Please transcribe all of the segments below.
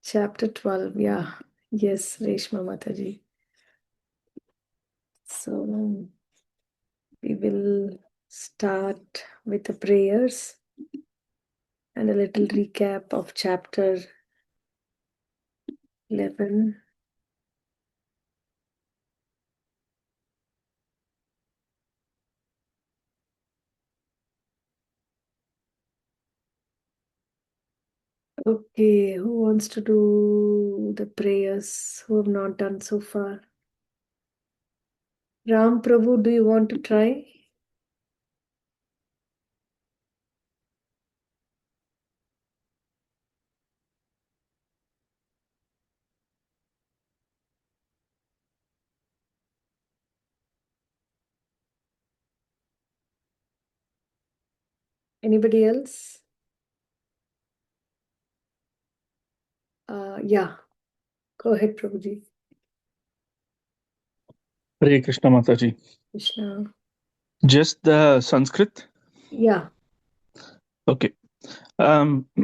Chapter 12, yeah. Yes, Reshma Mataji. So we will start with the prayers and a little recap of chapter 11. Okay, who wants to do the prayers who have not done so far? Ram Prabhu, do you want to try? Anybody else? Yeah, go ahead, Prabhuji. Hare Krishna Mataji. Krishna. Just the Sanskrit? Yeah. Okay. Om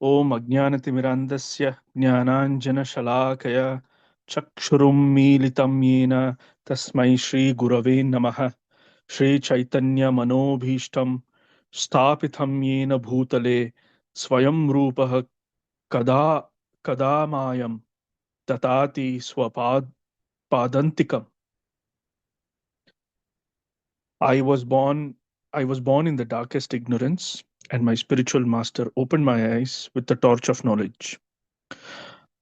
Ajnanatimirandasya Jnananjana Shalakaya Chakshurum Militam Yena Tasmai Shri Gurave Namaha Shri Chaitanya Manobhishtam Stapitham Yena Bhutale Swayam Rupaha Kadamayam Tatati Padantikam. I was born in the darkest ignorance, and my spiritual master opened my eyes with the torch of knowledge.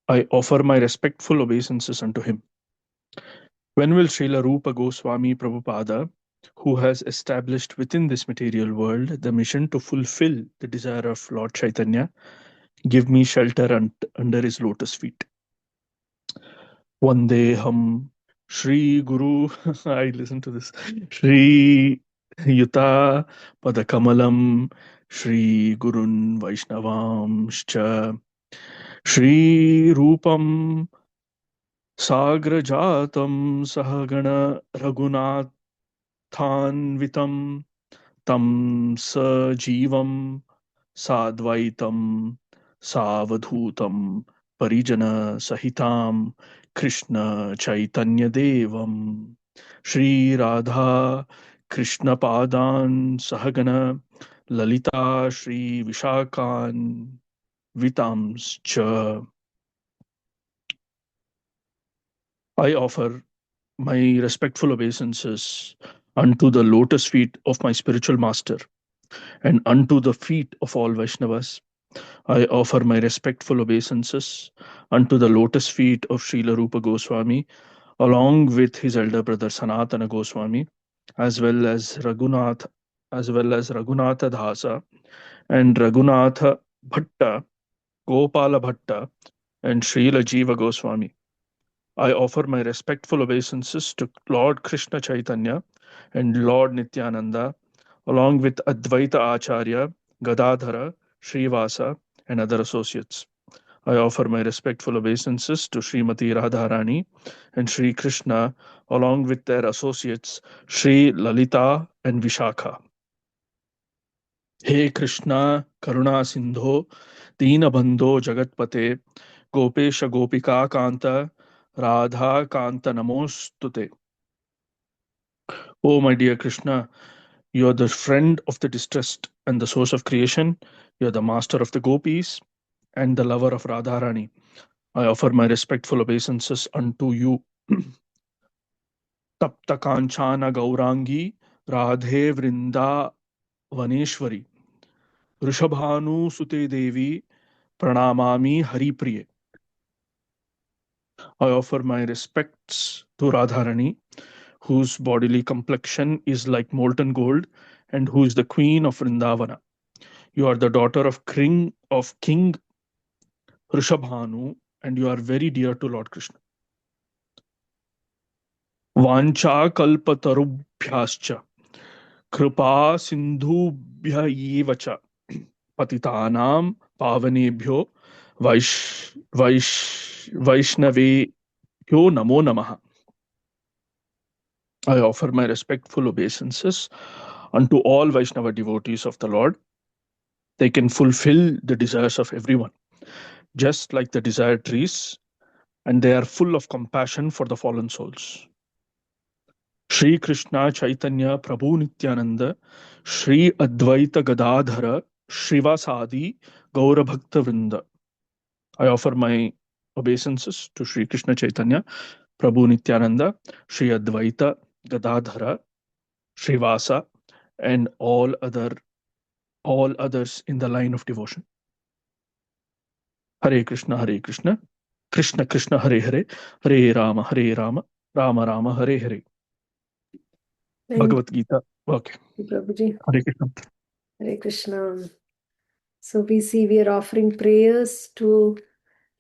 I offer my respectful obeisances unto him. When will Srila Rupa Goswami Prabhupada, who has established within this material world the mission to fulfill the desire of Lord Chaitanya, give me shelter under his lotus feet? Vandeham Shri Guru, I listen to this, Shri Yuta Padakamalam, Shri Gurun Vaishnavamscha, Shri Rupam Sagrajatam Sahagana Raghunathanvitam Tam Sajivam Sadvaitam Savadhutam Parijana Sahitam Krishna Chaitanya Devam Shri Radha Krishna Padan Sahagana Lalita Shri Vishakan Vitamscha. I offer my respectful obeisances unto the lotus feet of my spiritual master and unto the feet of all Vaishnavas. I offer my respectful obeisances unto the lotus feet of Srila Rupa Goswami, along with his elder brother Sanatana Goswami, as well as Raghunatha Dhasa and Raghunatha Bhatta, Gopala Bhatta, and Srila Jiva Goswami. I offer my respectful obeisances to Lord Krishna Chaitanya and Lord Nityananda, along with Advaita Acharya, Gadadhara, Srivasa, and other associates. I offer my respectful obeisances to Srimati Radharani and Sri Krishna, along with their associates Sri Lalita and Vishakha. He Krishna, Karuna Sindho, Deena Bandho Jagatpate, Gopesha Gopika Kanta, Radha Kanta Namostute. Oh, my dear Krishna, you are the friend of the distressed and the source of creation. You are the master of the gopis and the lover of Radharani. I offer my respectful obeisances unto you. Tapta Kanchana Gaurangi Radhe Vrinda Vaneshwari Rishabhanu Sute Devi Pranamami Haripriye. I offer my respects to Radharani, whose bodily complexion is like molten gold and who is the queen of Vrindavana. You are the daughter of King Rishabhanu, and you are very dear to Lord Krishna. Vancha kalpatarubhyascha kripa sindhubhya patitanam pavanebhyo vaishnavebhyo namo namaha. I offer my respectful obeisances unto all Vaishnava devotees of the Lord. They can fulfill the desires of everyone. just like the desired trees, and they are full of compassion for the fallen souls. Shri Krishna Chaitanya Prabhu Nityananda, Shri Advaita Gadadhara, Shrivasadi, Gaura Bhakta Vrinda. I offer my obeisances to Shri Krishna Chaitanya, Prabhu Nityananda, Shri Advaita Gadadhara, Shrivasa, and all others in the line of devotion. Hare Krishna, Hare Krishna, Krishna Krishna, Hare Hare, Hare Rama, Hare Rama, Rama Rama, Hare Hare. Thank Bhagavad Gita. Okay. you, Prabhuji. Hare Krishna. Hare Krishna. So we see we are offering prayers to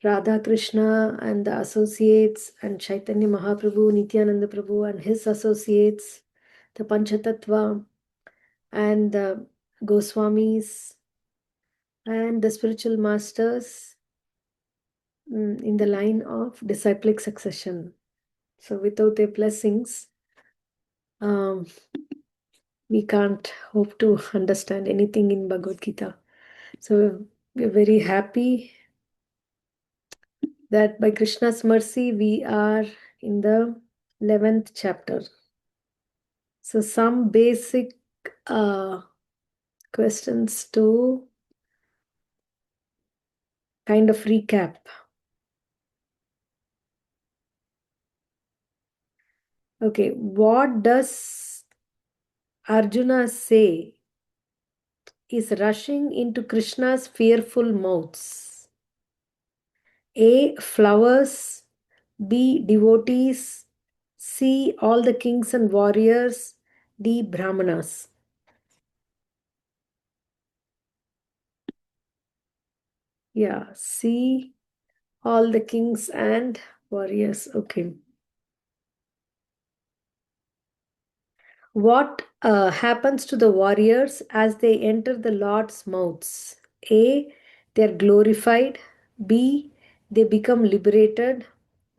Radha Krishna and the associates, and Chaitanya Mahaprabhu, Nityananda Prabhu and his associates, the Panchatattva and the Goswamis and the spiritual masters in the line of disciplic succession. So without their blessings, um, we can't hope to understand anything in Bhagavad Gita. So we're very happy that by Krishna's mercy, we are in the 11th chapter. So some basic questions to kind of recap. Okay, what does Arjuna say is rushing into Krishna's fearful mouths? A. Flowers. B. Devotees. C. All the kings and warriors. D. Brahmanas. Yeah, C. All the kings and warriors. Okay. What happens to the warriors as they enter the Lord's mouths? A. They're glorified. B. They become liberated.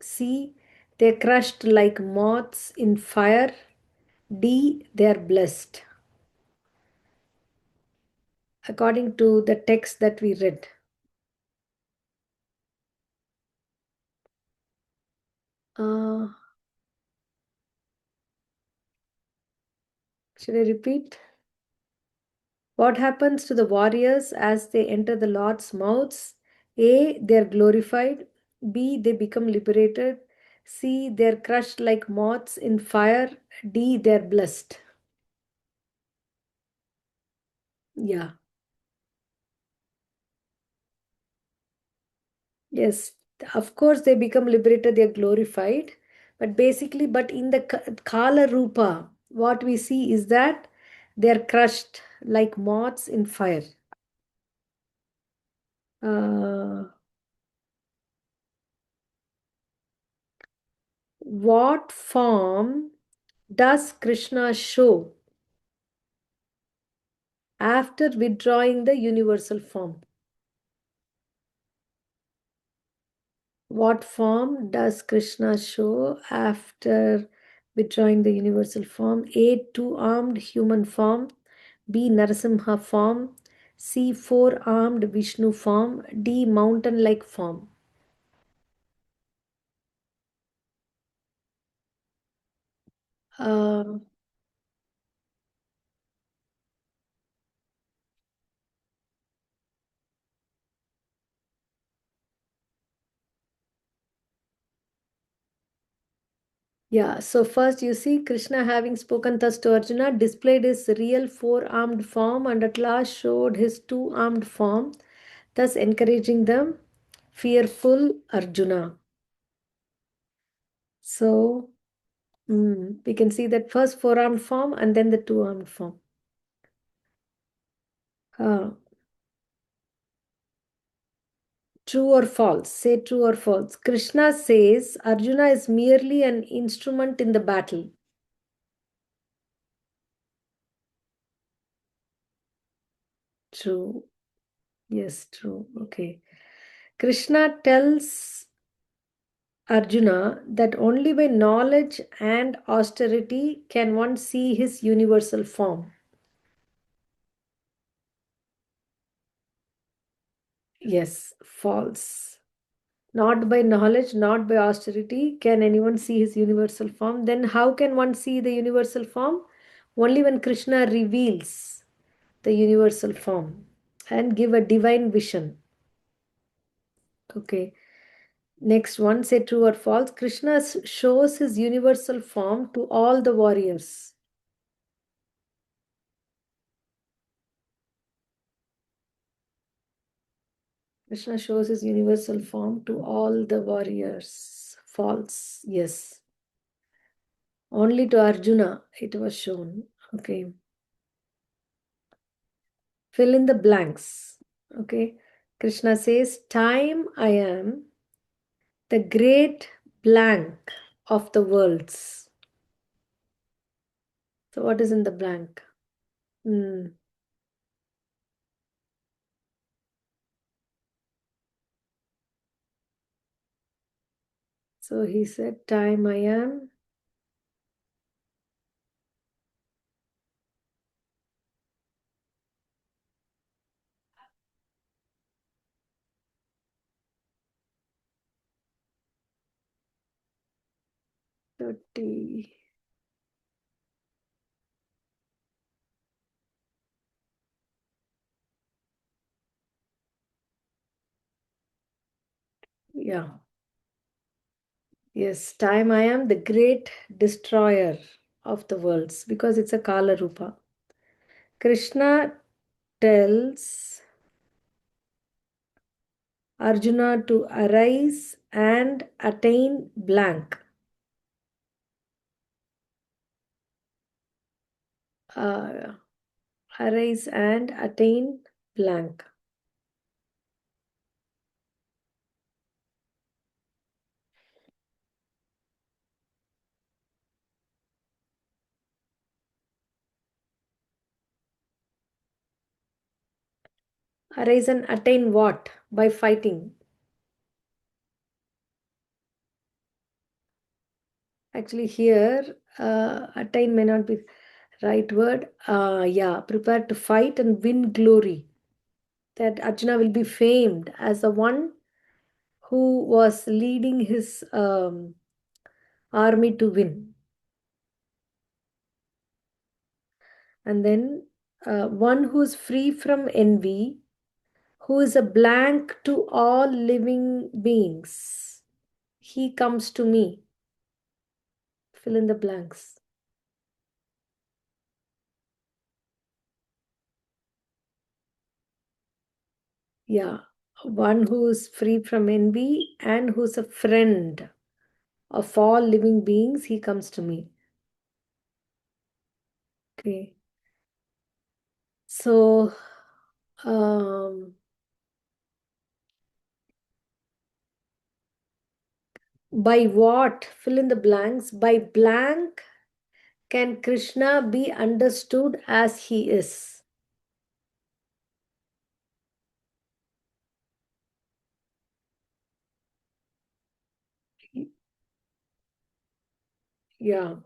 C. They're crushed like moths in fire. D. They're blessed. According to the text that we read. Should I repeat? What happens to the warriors as they enter the Lord's mouths? A. They're glorified. B. They become liberated. C. They're crushed like moths in fire. D. They're blessed. Yeah. Yes. Of course, they become liberated. They're glorified. But basically, but in the Kala Rupa, what we see is that they're crushed like moths in fire. What form does Krishna show after withdrawing the universal form? What form does Krishna show after withdrawing the universal form? A. Two-armed human form. B. Narasimha form. C. Four-armed Vishnu form. D. Mountain-like form. Uh, Yeah, so first you see Krishna, having spoken thus to Arjuna, displayed his real four-armed form and at last showed his two-armed form, thus encouraging the fearful Arjuna. So we can see that first four-armed form and then the two-armed form. True or false? Say true or false. Krishna says Arjuna is merely an instrument in the battle. True. Yes, true. Okay. Krishna tells Arjuna that only by knowledge and austerity can one see his universal form. Yes, false. Not by knowledge, not by austerity can anyone see his universal form. Then how can one see the universal form? Only when Krishna reveals the universal form and give a divine vision. Okay. Next one, say true or false. Krishna shows his universal form to all the warriors. Krishna shows his universal form to all the warriors. False. Yes. Only to Arjuna it was shown. Okay. Fill in the blanks. Okay. Krishna says, time I am the great blank of the worlds. So what is in the blank? Hmm. So he said, time I am. Thirty. Yeah. Yes, time I am the great destroyer of the worlds because it's a Kala Rupa. Krishna tells Arjuna to arise and attain blank. Uh, Arise and attain blank. Arise and attain what? By fighting. Actually, here, attain may not be right word. Yeah, prepare to fight and win glory. That Arjuna will be famed as the one who was leading his army to win. And then one who is free from envy, who is a blank to all living beings. He comes to me. Fill in the blanks. Yeah, one who is free from envy and who's a friend of all living beings, he comes to me. Okay. So, by what? Fill in the blanks. By blank can Krishna be understood as he is? Yeah.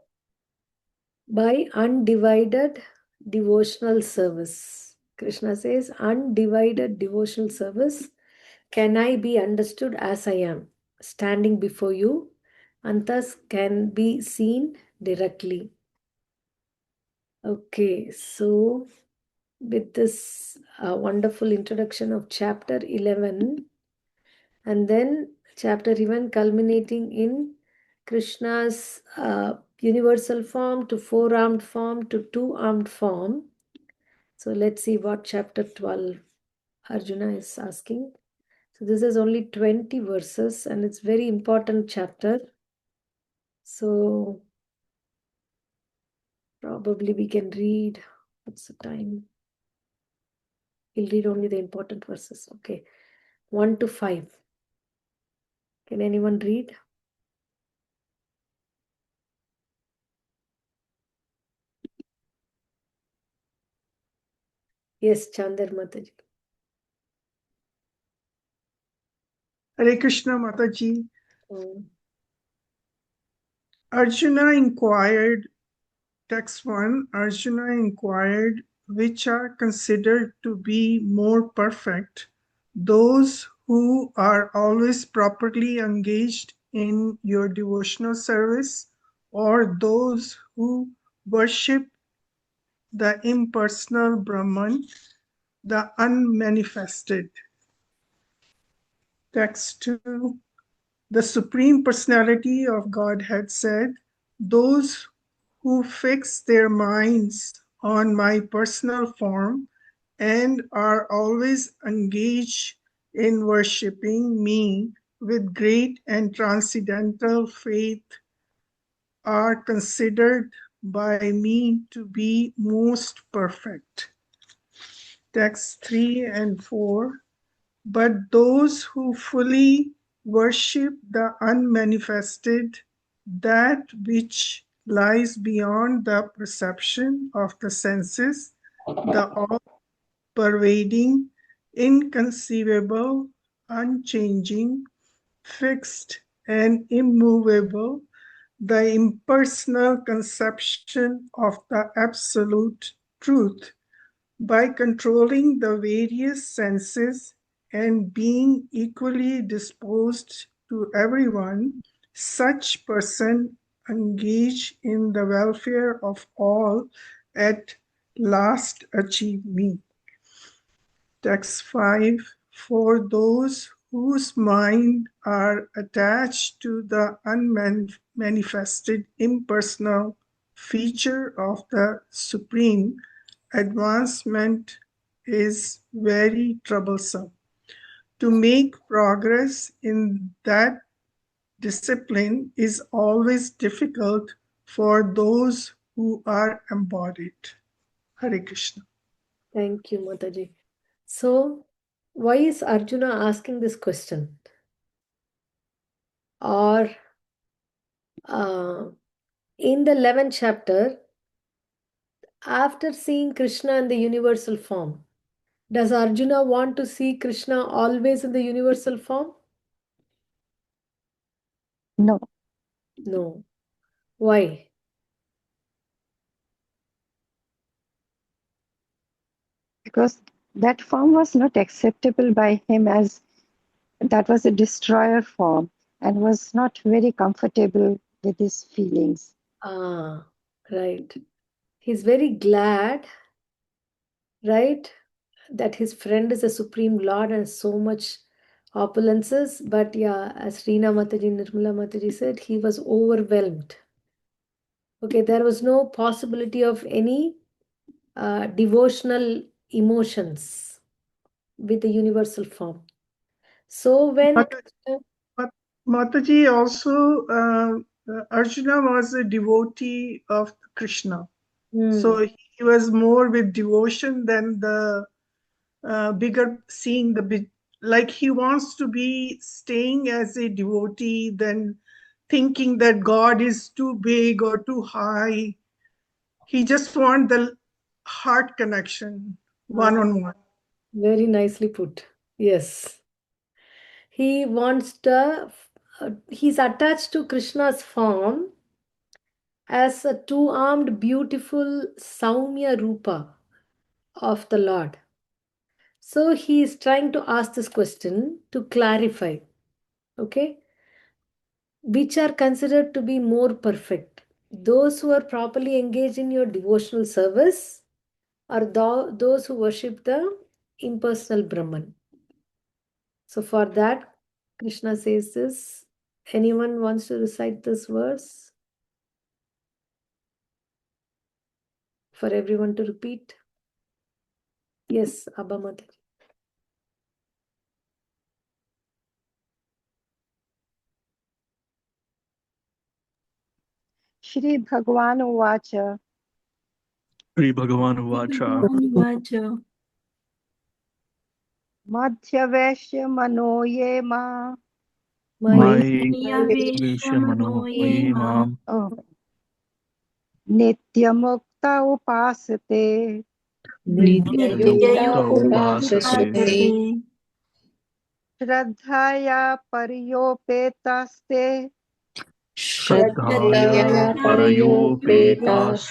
By undivided devotional service. Krishna says, undivided devotional service. Can I be understood as I am, standing before you, and thus can be seen directly? Okay, so with this wonderful introduction of chapter 11, and then chapter 11 culminating in Krishna's universal form to four-armed form to two-armed form. So let's see what chapter 12 Arjuna is asking. So this is only 20 verses and it's very important chapter. So probably we can read, what's the time? We'll read only the important verses. Okay. 1 to 5. Can anyone read? Yes, Chandar Mataji. Hare Krishna Mataji. Mm. Arjuna inquired, text 1, Arjuna inquired, which are considered to be more perfect, those who are always properly engaged in your devotional service, or those who worship the impersonal Brahman, the unmanifested. Text 2. The Supreme Personality of Godhead said, those who fix their minds on my personal form and are always engaged in worshipping me with great and transcendental faith are considered by me to be most perfect. Text 3 and 4. But those who fully worship the unmanifested, that which lies beyond the perception of the senses, the all-pervading, inconceivable, unchanging, fixed, and immovable, the impersonal conception of the absolute truth, by controlling the various senses and being equally disposed to everyone, such person engage in the welfare of all at last achieve me. Text 5. For those whose mind are attached to the unmanifested impersonal feature of the Supreme, advancement is very troublesome. To make progress in that discipline is always difficult for those who are embodied. Hare Krishna. Thank you, Mataji. So, why is Arjuna asking this question? Or in the 11th chapter, after seeing Krishna in the universal form, does Arjuna want to see Krishna always in the universal form? No, No. Why? because that form was not acceptable by him, as that was a destroyer form and was not very comfortable with his feelings. Ah, right. He's very glad, right, that his friend is a Supreme Lord and so much opulences. But yeah, as Reena Mataji, Nirmala Mataji said, he was overwhelmed. Okay, there was no possibility of any devotional emotions with the universal form. So when Mataji also, Arjuna was a devotee of Krishna. So he was more with devotion than the bigger, seeing the big, like he wants to be staying as a devotee than thinking that God is too big or too high. He just wants the heart connection, one-on-one. Very nicely put. Yes. He wants the, he's attached to Krishna's form as a two-armed, beautiful Saumya Rupa of the Lord. So he is trying to ask this question to clarify, okay? Which are considered to be more perfect? Those who are properly engaged in your devotional service, or those who worship the impersonal Brahman? So for that, Krishna says this. Anyone wants to recite this verse? For everyone to repeat? Yes, Abba Mataji. Shri Bhagavan Uvacha Shri Bhagavan Uvacha Uvacha Madhyaveshya Mano Ye Ma Mai Yaveshamano Vishamano Yema Mam Nityamukta Upasate Nityamukta Nityayukta Upasate Upasate Shraddhaya Pariyopetaste Shraddhaya Parayopetas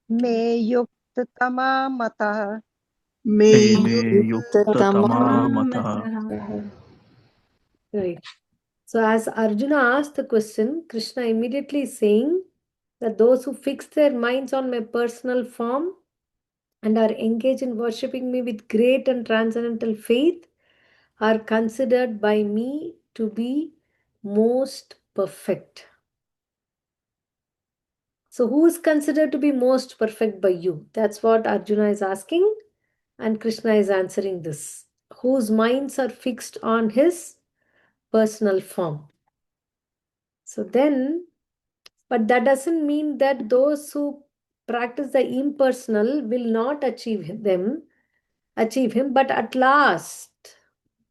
Me Yuktama Mata me me yuktatama mataha. Mataha. Right. So as Arjuna asked the question, Krishna immediately is saying that those who fix their minds on my personal form and are engaged in worshipping me with great and transcendental faith are considered by me to be most perfect. So who is considered to be most perfect by you? That's what Arjuna is asking, and Krishna is answering this. Whose minds are fixed on his personal form. So then, but that doesn't mean that those who practice the impersonal will not achieve him, but at last,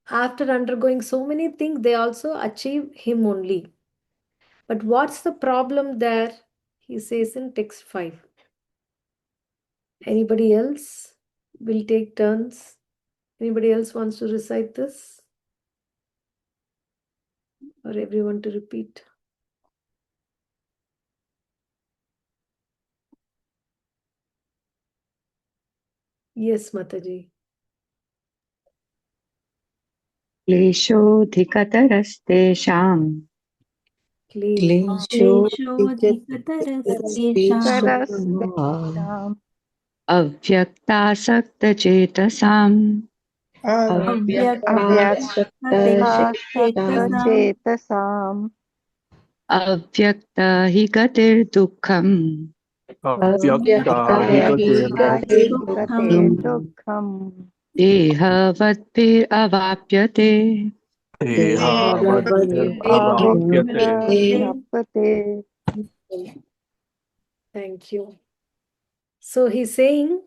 after undergoing so many things, they also achieve him only. But what's the problem there? He says in text 5. Anybody else will take turns? Anybody else wants to recite this? Or everyone to repeat? Yes, Mataji. क्लेशोऽधिकतरस्तेषाम् क्लेशोऽधिकतरस्तेषाम् तरस्तेषाम् अव्यक्तासक्तचेतसाम् अव्यक्तासक्तचेतसाम् अव्यक्तासक्तचेतसाम् अव्यक्त हि गतिर्दुःखम् Avyakta hi gatir दुःखम् दुःखम् देहवद्भिरवाप्यते dehavadbhir प्राप्यते. Thank you. So he's saying,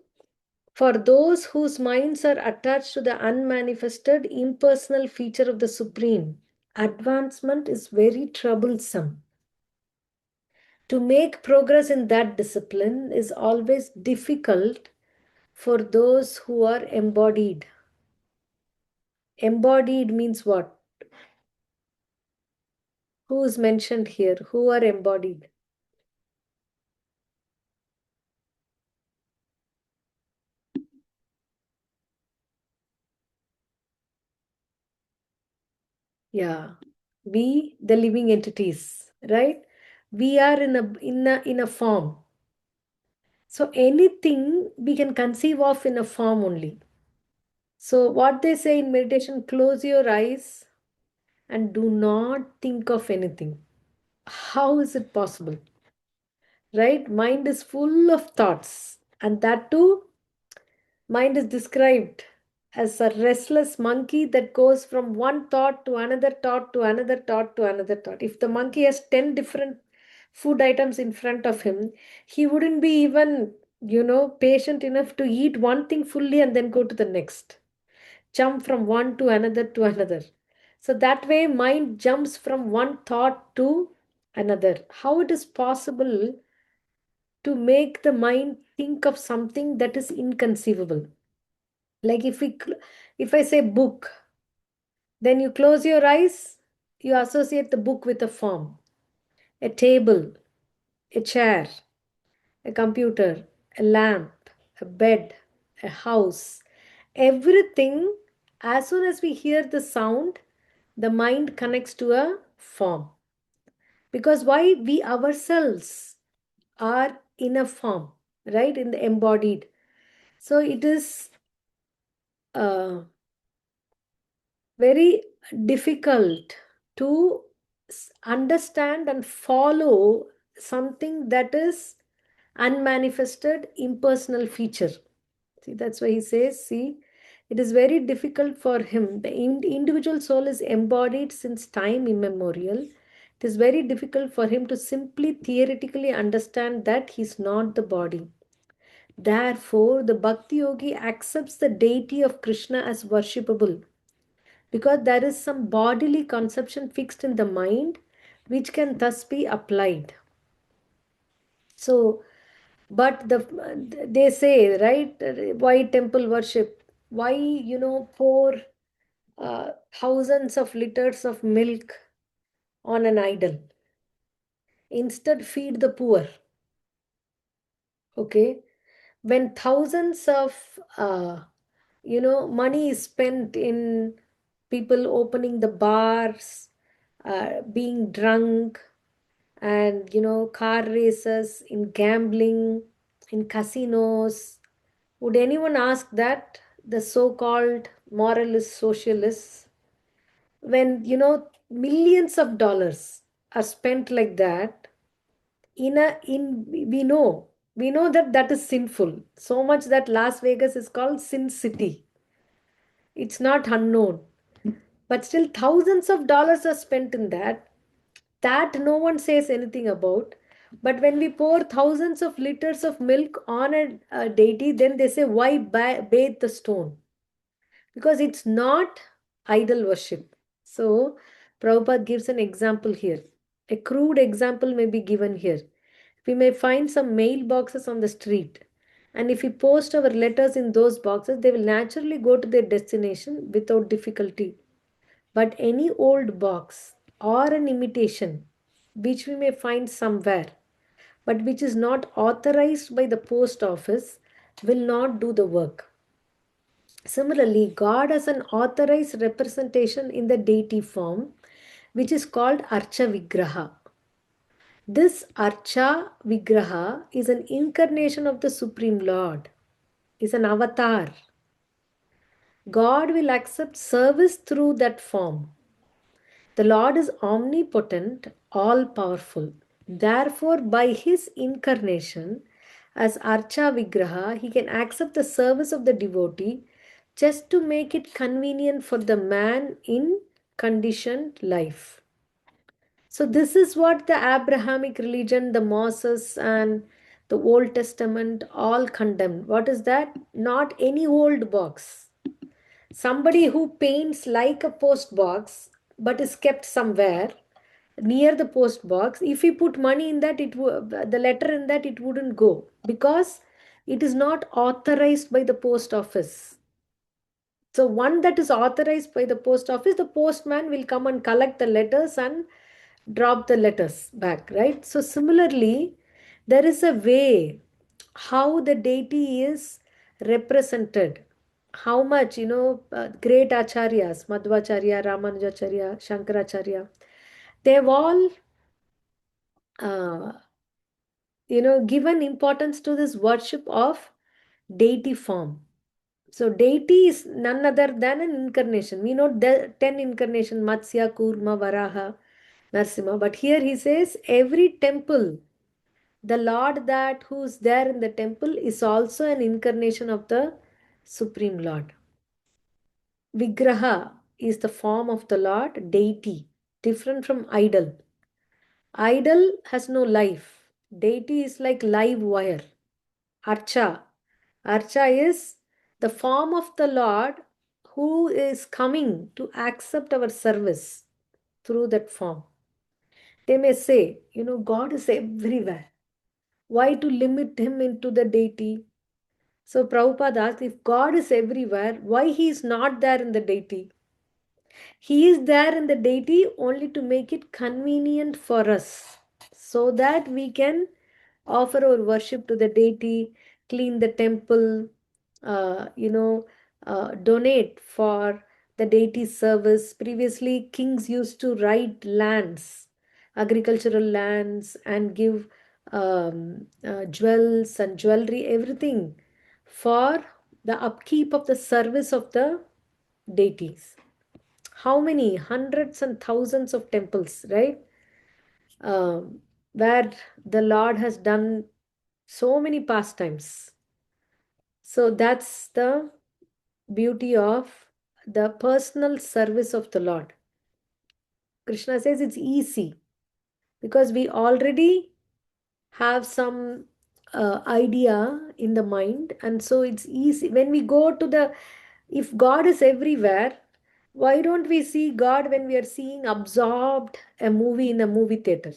for those whose minds are attached to the unmanifested, impersonal feature of the Supreme, advancement is very troublesome. To make progress in that discipline is always difficult for those who are embodied. Embodied means what? Who is mentioned here? Who are embodied? Yeah, we, the living entities, right? We are in a form. So anything we can conceive of in a form only. So what they say in meditation, close your eyes and do not think of anything. How is it possible? Right? Mind is full of thoughts, and that too, mind is described as a restless monkey that goes from one thought to another thought to another thought to another thought. If the monkey has 10 different food items in front of him, he wouldn't be even, patient enough to eat one thing fully and then go to the next. Jump from one to another to another. So that way, mind jumps from one thought to another. How it is possible to make the mind think of something that is inconceivable? Like if I say book, then you close your eyes, you associate the book with a form, a table, a chair, a computer, a lamp, a bed, a house. Everything, as soon as we hear the sound, the mind connects to a form. Because why? We ourselves are in a form, right? In the embodied. So it is very difficult to understand and follow something that is unmanifested impersonal feature. See, that's why he says, see, it is very difficult for him. The individual soul is embodied since time immemorial. It is very difficult for him to simply theoretically understand that he's not the body. Therefore, the Bhakti Yogi accepts the deity of Krishna as worshipable because there is some bodily conception fixed in the mind which can thus be applied. So, but they say, right, why temple worship? Why, pour thousands of liters of milk on an idol? Instead, feed the poor. Okay, when thousands of Money is spent in people opening the bars, being drunk, and car races, in gambling, in casinos. Would anyone ask that the so-called moralist socialists, when millions of dollars are spent like that, in a in we know that that is sinful, so much that Las Vegas is called Sin City. It's not unknown, but still thousands of dollars are spent in that no one says anything about. But when we pour thousands of liters of milk on a deity, then they say, why bathe the stone? Because it's not idol worship. So Prabhupada gives an example here. A crude example may be given here. We may find some mailboxes on the street, and if we post our letters in those boxes, they will naturally go to their destination without difficulty. But any old box or an imitation which we may find somewhere, but which is not authorized by the post office, will not do the work. Similarly, God has an authorized representation in the deity form, which is called Archa Vigraha. This Archa Vigraha is an incarnation of the Supreme Lord, is an avatar. God will accept service through that form. The Lord is omnipotent, all powerful. Therefore, by his incarnation as Archa Vigraha, he can accept the service of the devotee just to make it convenient for the man in conditioned life. So, this is what the Abrahamic religion, the Moses, and the Old Testament all condemned. What is that? Not any old box. Somebody who paints like a post box but is kept somewhere near the post box, if we put money in that, the letter in that, it wouldn't go, because it is not authorized by the post office. So one that is authorized by the post office, the postman will come and collect the letters and drop the letters back, right? So similarly, there is a way how the deity is represented. How much, great acharyas, Madhvacharya, Ramanujacharya, Shankaracharya, they've all, uh, given importance to this worship of deity form. So deity is none other than an incarnation. We know the 10 incarnation, Matsya, Kurma, Varaha, Narsimha. But here he says every temple, the Lord that who's there in the temple is also an incarnation of the Supreme Lord. Vigraha is the form of the Lord, deity, different from idol. Idol has no life. Deity is like live wire. Archa. Archa is the form of the Lord who is coming to accept our service through that form. They may say, God is everywhere. Why to limit him into the deity? So Prabhupada asked, if God is everywhere, why he is not there in the deity? He is there in the deity only to make it convenient for us, so that we can offer our worship to the deity, clean the temple, donate for the deity's service. Previously, kings used to write lands, agricultural lands, and give jewels and jewelry, everything for the upkeep of the service of the deities. How many hundreds and thousands of temples, right? Where the Lord has done so many pastimes. So that's the beauty of the personal service of the Lord. Krishna says it's easy because we already have some idea in the mind, and so it's easy. When we go to if God is everywhere, why don't we see God when we are seeing absorbed a movie in a movie theater?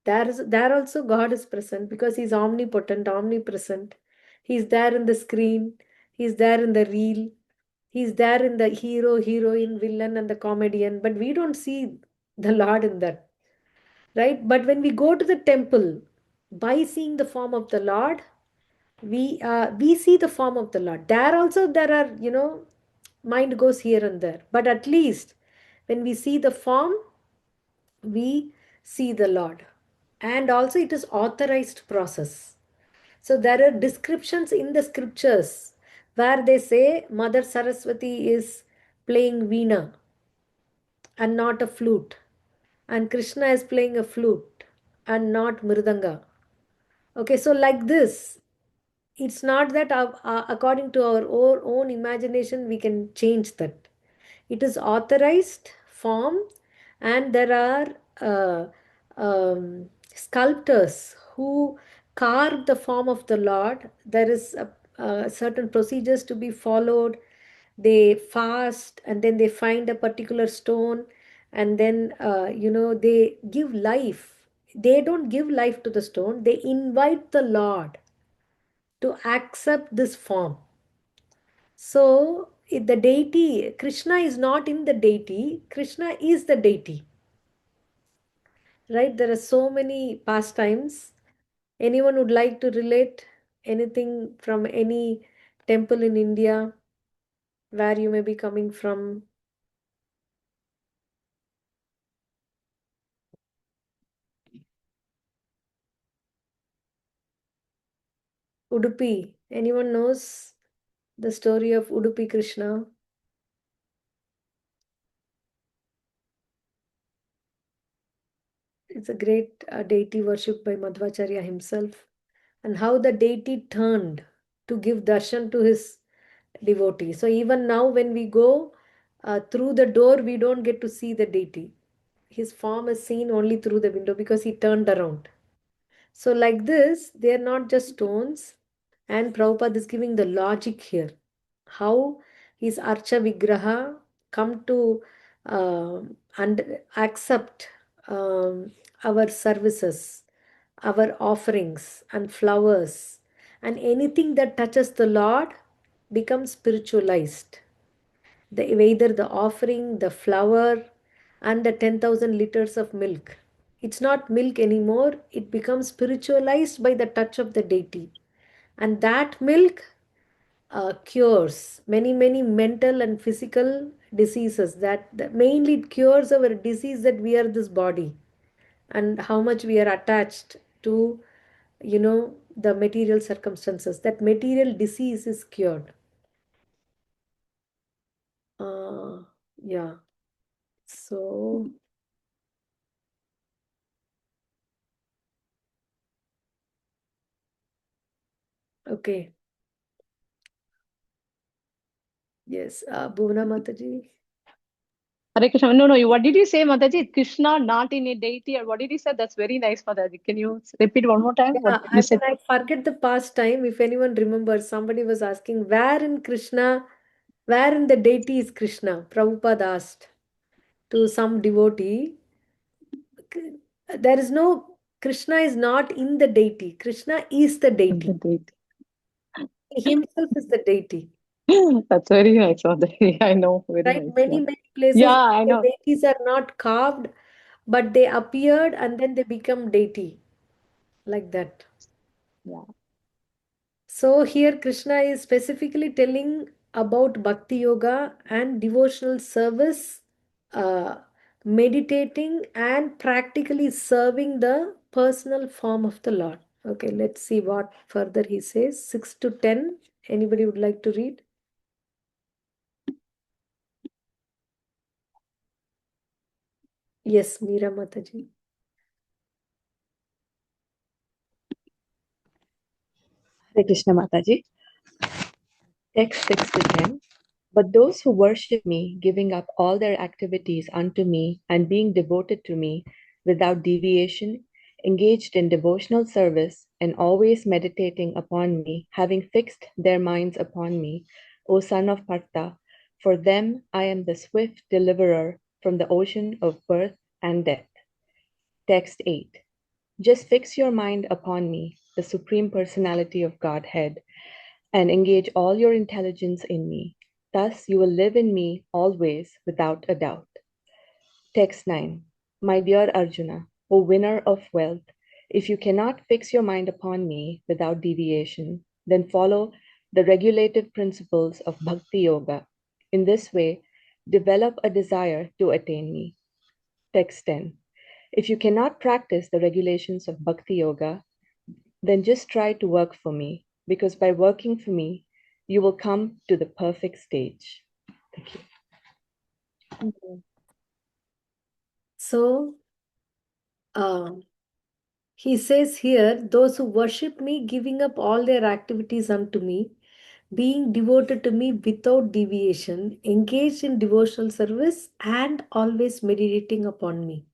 There also God is present because he's omnipotent, omnipresent. He's there in the screen, he's there in the reel, he's there in the hero, heroine, villain, and the comedian, but we don't see the Lord in that, right? But when we go to the temple, by seeing the form of the Lord, we see the form of the Lord. There also there are, mind goes here and there, but at least when we see the form, we see the Lord. And also it is authorized process. So there are descriptions in the scriptures where they say Mother Saraswati is playing veena and not a flute, and Krishna is playing a flute and not mridanga. Okay, so like this, it's not that according to our own imagination we can change that. It is authorized form, and there are sculptors who carve the form of the Lord. There is certain procedures to be followed. They fast, and then they find a particular stone, and then they give life. They don't give life to the stone. They invite the Lord to accept this form. So the deity, Krishna is not in the deity, Krishna is the deity. Right? There are so many pastimes. Anyone would like to relate anything from any temple in India where you may be coming from? Udupi. Anyone knows the story of Udupi Krishna? It's a great deity worshipped by Madhvacharya himself, and how the deity turned to give darshan to his devotee. So even now, when we go through the door, we don't get to see the deity. His form is seen only through the window because he turned around. So, like this, they are not just stones, and Prabhupada is giving the logic here. How his Archa Vigraha come to and accept our services, our offerings, and flowers, and anything that touches the Lord becomes spiritualized. Either the offering, the flower, and the 10,000 liters of milk. It's not milk anymore, it becomes spiritualized by the touch of the deity. And that milk cures many mental and physical diseases. That mainly it cures our disease, that we are this body and how much we are attached to the material circumstances. That material disease is cured. Yeah. So, okay. Yes. Bhuvana Mataji. Hare Krishna. No, no. What did you say, Mataji? Krishna not in a deity, or what did you say? That's very nice, Mataji. Can you repeat one more time what Yeah, you said? I forget the past time. If anyone remembers, somebody was asking, where in Krishna, where in the deity is Krishna? Prabhupada asked to some devotee. There is no, Krishna is not in the deity. Krishna is the deity. The deity. He himself is the deity. That's very nice, Mataji. I know. Very Right? nice. Yeah. Many places Yeah, I the know. deities are not carved, but they appeared and then they become deity. Like that. Yeah. So here Krishna is specifically telling about Bhakti Yoga and devotional service, uh, meditating and practically serving the personal form of the Lord. Okay, let's see what further he says. 6 to 10. Anybody would like to read? Yes, Meera Mataji. Hare Krishna Mataji. Text 6 to 10. But those who worship me, giving up all their activities unto me and being devoted to me without deviation, engaged in devotional service and always meditating upon me, having fixed their minds upon me, O son of Partha, for them I am the swift deliverer from the ocean of birth and death. Text 8. Just fix your mind upon me, the Supreme Personality of Godhead, and engage all your intelligence in me. Thus you will live in me always without a doubt. Text 9. My dear Arjuna, O winner of wealth, if you cannot fix your mind upon me without deviation, then follow the regulative principles of Bhakti Yoga. In this way, develop a desire to attain me. Text 10. If you cannot practice the regulations of Bhakti Yoga, then just try to work for me, because by working for me, you will come to the perfect stage. Thank you. So, he says here, those who worship me, giving up all their activities unto me, being devoted to me without deviation, engaged in devotional service, and always meditating upon me,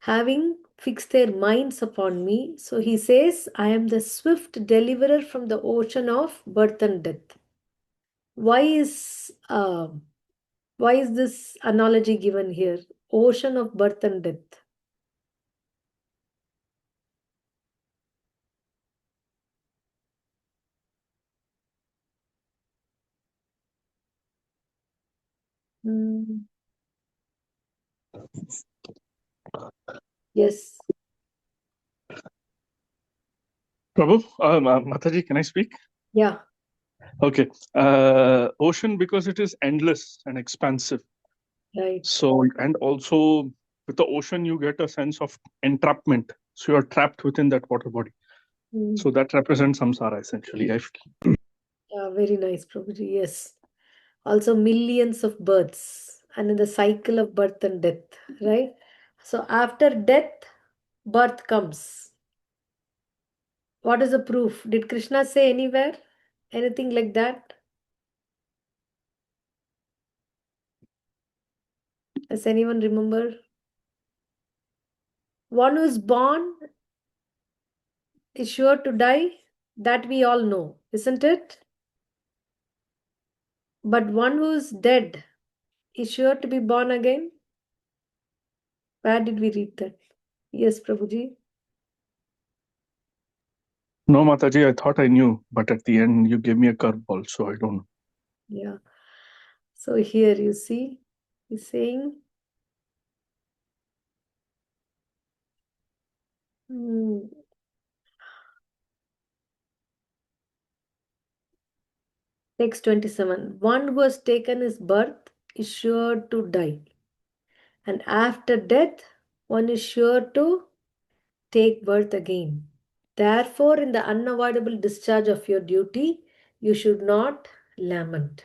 having fixed their minds upon me. So he says, I am the swift deliverer from the ocean of birth and death. Why is this analogy given here? Ocean of birth and death. Yes. Prabhu, Mataji, can I speak? Yeah. Okay. Ocean, because it is endless and expansive. Right. So, and also with the ocean, you get a sense of entrapment. So you're trapped within that water body. So that represents samsara essentially. Yeah, very nice, Prabhuji. Yes. Also millions of births and in the cycle of birth and death, right? So after death, birth comes. What is the proof? Did Krishna say anywhere? Anything like that? Does anyone remember? One who is born is sure to die. That we all know, isn't it? But one who is dead is sure to be born again. Where did we read that? Yes, Prabhuji. No, Mataji, I thought I knew, but at the end you gave me a curveball, so I don't know. Yeah. So here you see, he's saying, text 27. One who has taken his birth is sure to die. And after death, one is sure to take birth again. Therefore, in the unavoidable discharge of your duty, you should not lament.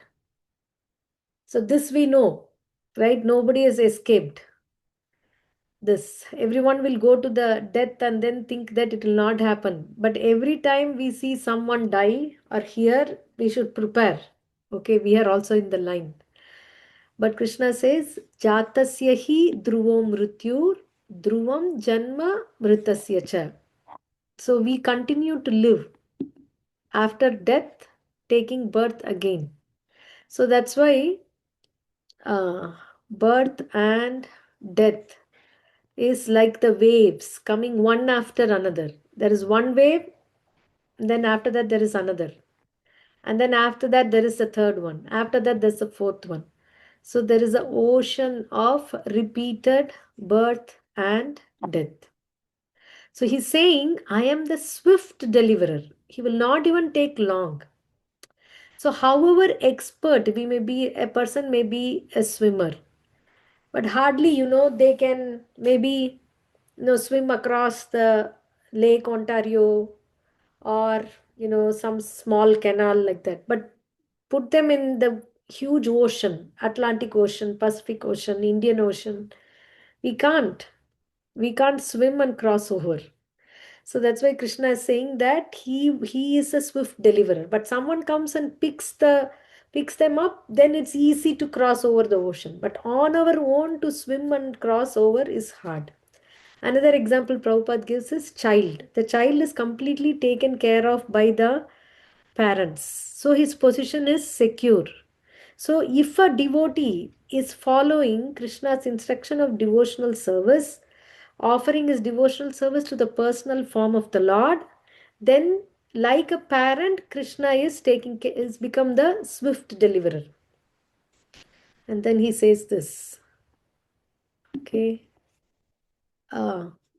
So this we know, right? Nobody has escaped this. Everyone will go to the death and then think that it will not happen. But every time we see someone die or here, we should prepare. Okay, we are also in the line. But Krishna says, Jatasya hi dhruvam mrityur, dhruvam janma mritasya cha. So we continue to live after death, taking birth again. So that's why birth and death is like the waves coming one after another. There is one wave, then after that there is another. And then after that there is a third one. After that there's a fourth one. So there is an ocean of repeated birth and death. So he's saying, I am the swift deliverer. He will not even take long. So however expert we may be, a person may be a swimmer, but hardly, they can maybe, swim across the Lake Ontario or, some small canal like that. But put them in the huge ocean, Atlantic Ocean, Pacific Ocean, Indian Ocean. We can't. We can't swim and cross over. So that's why Krishna is saying that he is a swift deliverer. But someone comes and picks them up, then it's easy to cross over the ocean. But on our own to swim and cross over is hard. Another example Prabhupada gives is child. The child is completely taken care of by the parents. So his position is secure. So if a devotee is following Krishna's instruction of devotional service, offering his devotional service to the personal form of the Lord, then like a parent, Krishna is become the swift deliverer. And then he says this. Okay.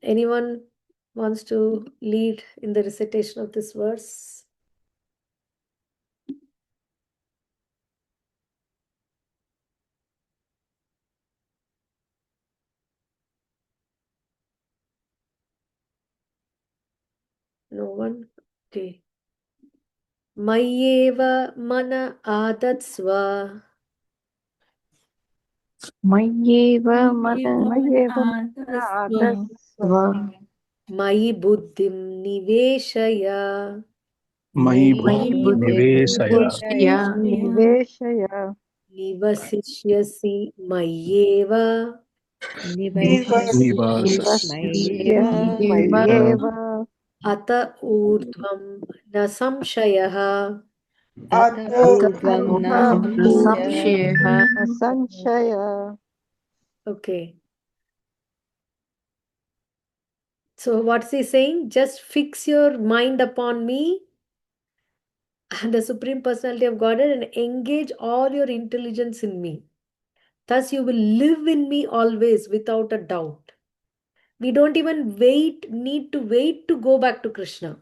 Anyone wants to lead in the recitation of this verse? No one? Okay. Mayeva mana adatsva. Mayeva Manyeva Adasva. Mayi buddhim niveshaya. Mayi Mayi buddhim buddhim nivesaya. Niveshaya Niveshaya. Nivasishyasi mayeva. Nivasya Nivasas. Nivasyasi Mayeva Mayeva. Ata urdhvam na samshayaha. Ata Ata Urdhvam na Urdhvam Samshaya. Samshaya Sanshaya. Okay. So what's he saying? Just fix your mind upon me and the Supreme Personality of Godhead and engage all your intelligence in me. Thus you will live in me always without a doubt. We don't even need to wait to go back to Krishna.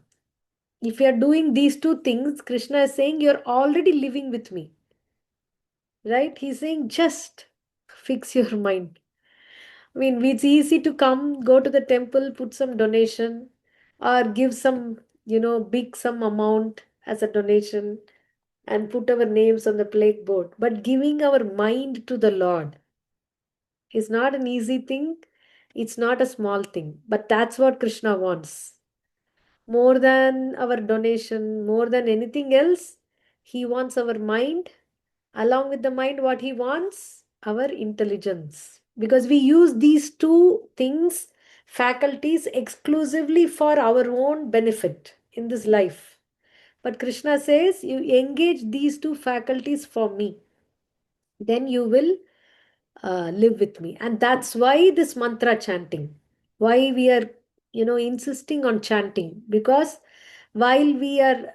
If you are doing these two things, Krishna is saying you're already living with me. Right? He's saying just fix your mind. I mean, it's easy to come, go to the temple, put some donation, or give some, big sum amount as a donation and put our names on the plague board. But giving our mind to the Lord is not an easy thing. It's not a small thing. But that's what Krishna wants. More than our donation, more than anything else, He wants our mind. Along with the mind, what He wants? Our intelligence. Because we use these two things, faculties, exclusively for our own benefit in this life. But Krishna says, you engage these two faculties for me, then you will live with me. And that's why this mantra chanting, why we are, insisting on chanting. Because while we are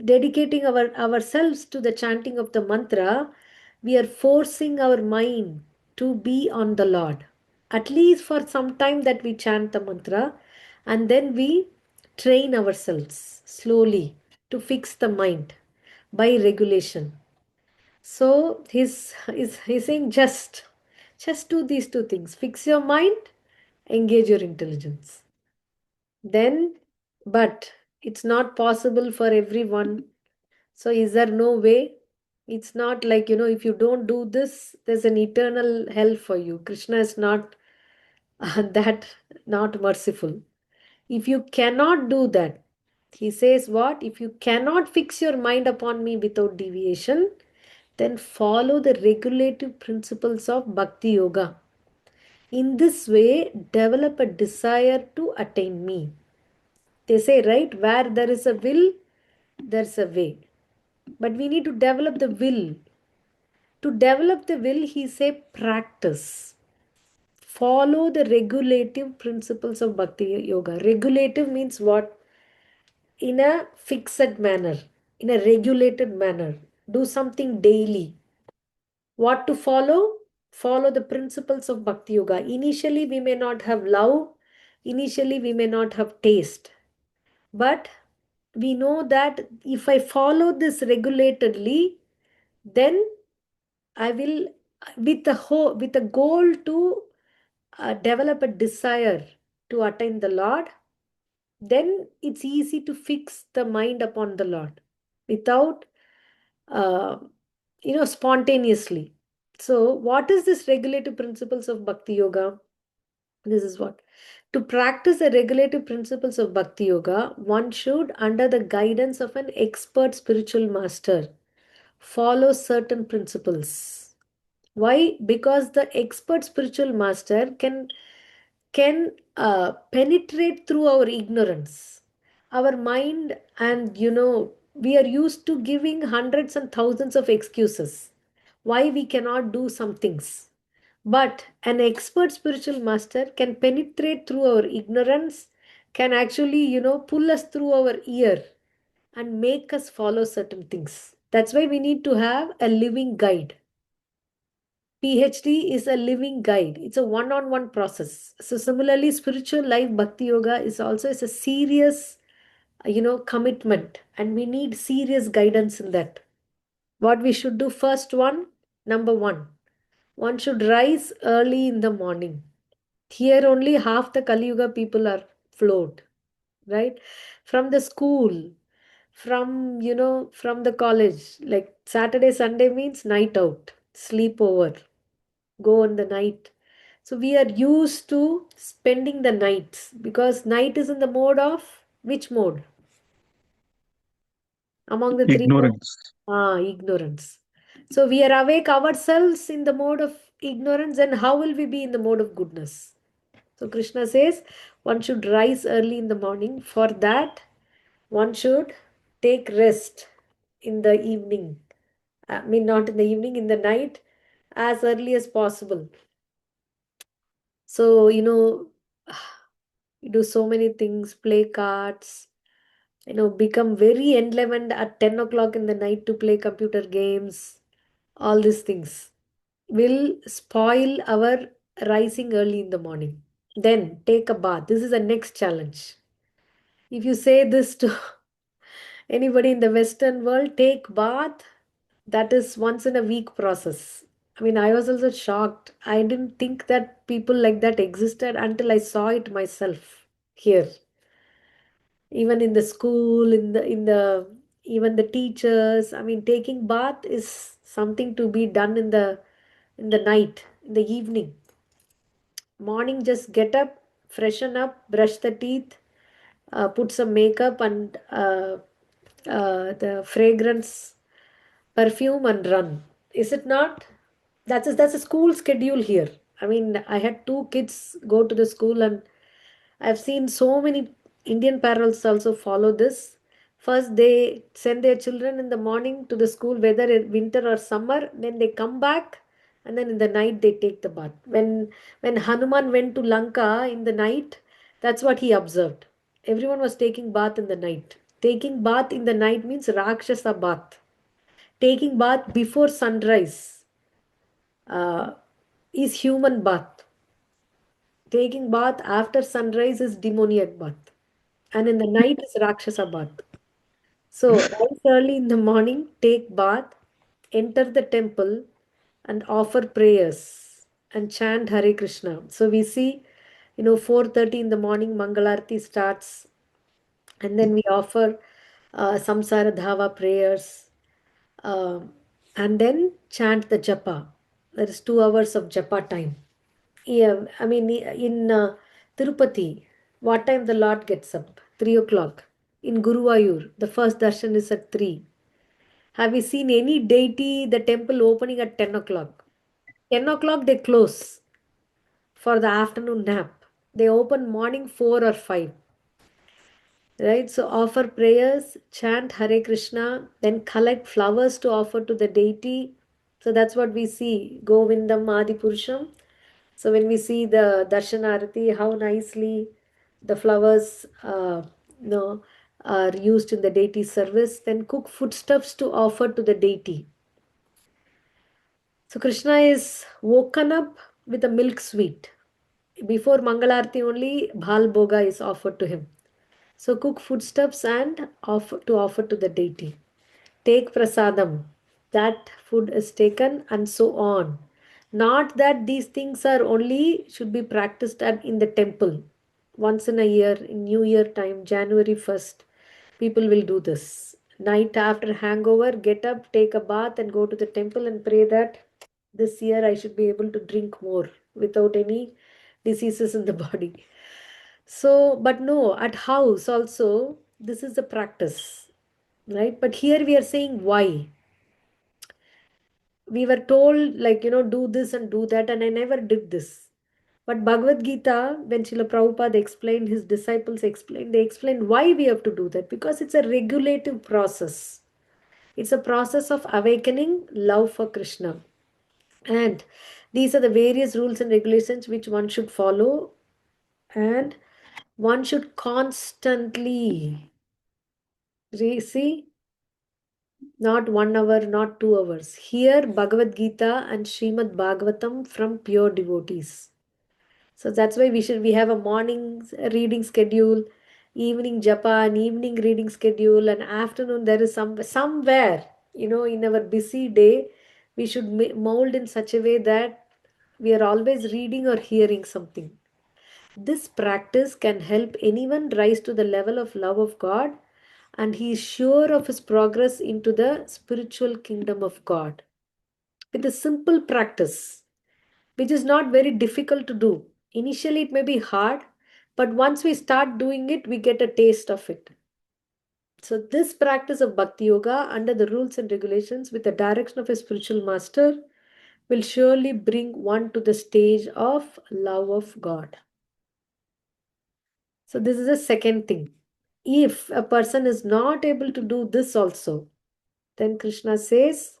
dedicating ourselves to the chanting of the mantra, we are forcing our mind to be on the Lord. At least for some time that we chant the mantra, and then we train ourselves slowly to fix the mind by regulation. So he's saying just do these two things. Fix your mind, engage your intelligence. Then, but it's not possible for everyone. So is there no way? It's not like, if you don't do this, there's an eternal hell for you. Krishna is not that not merciful. If you cannot do that, he says what? If you cannot fix your mind upon me without deviation, then follow the regulative principles of Bhakti Yoga. In this way, develop a desire to attain me. They say, right, where there is a will, there's a way. But we need to develop the will. To develop the will, he say, practice. Follow the regulative principles of Bhakti Yoga. Regulative means what? In a fixed manner, in a regulated manner. Do something daily. What to follow? Follow the principles of Bhakti Yoga. Initially, we may not have love. Initially, we may not have taste. But we know that if I follow this regulatedly, then I will, with a goal to develop a desire to attain the Lord, then it's easy to fix the mind upon the Lord without, uh, spontaneously. So, what is this regulative principles of Bhakti Yoga? This is what. To practice the regulative principles of Bhakti Yoga, one should, under the guidance of an expert spiritual master, follow certain principles. Why? Because the expert spiritual master can penetrate through our ignorance, our mind, and we are used to giving hundreds and thousands of excuses why we cannot do some things. But an expert spiritual master can penetrate through our ignorance, can actually, pull us through our ear and make us follow certain things. That's why we need to have a living guide. PhD is a living guide. It's a one-on-one process. So similarly, spiritual life, Bhakti Yoga is a serious, commitment, and we need serious guidance in that. What we should do first number one should rise early in the morning. Here only half the Kali Yuga people are flawed. right? From the school, from, from the college. Like Saturday, Sunday means night out, sleep over, go on the night. So we are used to spending the nights because night is in the mode of which mode? Among the three modes? Ignorance. Ignorance. So we are awake ourselves in the mode of ignorance, and how will we be in the mode of goodness? So Krishna says one should rise early in the morning. For that, one should take rest in the evening. I mean, not in the evening, in the night, as early as possible. So, we do so many things, play cards, become very enlivened at 10 o'clock in the night to play computer games. All these things will spoil our rising early in the morning. Then take a bath. This is the next challenge. If you say this to anybody in the Western world, take bath, that is once in a week process. I mean, I was also shocked. I didn't think that people like that existed until I saw it myself here. Even in the school, in the even the teachers. I mean, taking bath is something to be done in the night, in the evening. Morning, just get up, freshen up, brush the teeth, put some makeup and the fragrance perfume and run. Is it not? That's a school schedule here. I mean, I had two kids go to the school, and I've seen so many Indian parents also follow this. First, they send their children in the morning to the school, whether in winter or summer. Then they come back, and then in the night they take the bath. When Hanuman went to Lanka in the night, that's what he observed. Everyone was taking bath in the night. Taking bath in the night means Rakshasa bath. Taking bath before sunrise uh, is human bath. Taking bath after sunrise is demoniac bath. And in the night is Rakshasa bath. So rise early in the morning, take bath, enter the temple, and offer prayers and chant Hare Krishna. So we see, 4:30 in the morning, Mangalarti starts, and then we offer Samsara Dhava prayers, um, and then chant the japa. There is 2 hours of japa time. Yeah, I mean, in Tirupati, what time the Lord gets up? 3 o'clock. In Guruvayur, the first darshan is at 3. Have you seen any deity, the temple opening at 10 o'clock? 10 o'clock they close for the afternoon nap. They open morning 4 or 5. Right? So offer prayers, chant Hare Krishna, then collect flowers to offer to the deity. So that's what we see. Govindam Adi Purusham. So when we see the Darshanarati, how nicely the flowers are used in the deity service, then cook foodstuffs to offer to the deity. So Krishna is woken up with a milk sweet. Before Mangalarti only Bhal Bhoga is offered to him. So cook foodstuffs and offer to the deity. Take prasadam. That food is taken, and so on. Not that these things are only should be practiced in the temple. Once in a year, in New Year time, January 1st, people will do this. Night after hangover, get up, take a bath, and go to the temple and pray that this year I should be able to drink more without any diseases in the body. So, but no, at house also, this is the practice, right? But here we are saying why. We were told, like, do this and do that, and I never did this. But Bhagavad Gita, when Srila Prabhupada explained, his disciples explained, they explained why we have to do that, because it's a regulative process. It's a process of awakening love for Krishna. And these are the various rules and regulations which one should follow, and one should constantly see, not 1 hour, not 2 hours. Here, Bhagavad Gita and Srimad Bhagavatam from pure devotees. So that's why we have a morning reading schedule, evening japa, and evening reading schedule, and afternoon there is somewhere, in our busy day, we should mold in such a way that we are always reading or hearing something. This practice can help anyone rise to the level of love of God, and he is sure of his progress into the spiritual kingdom of God. With a simple practice, which is not very difficult to do. Initially, it may be hard, but once we start doing it, we get a taste of it. So, this practice of Bhakti Yoga, under the rules and regulations, with the direction of a spiritual master, will surely bring one to the stage of love of God. So, this is the second thing. If a person is not able to do this also, then Krishna says,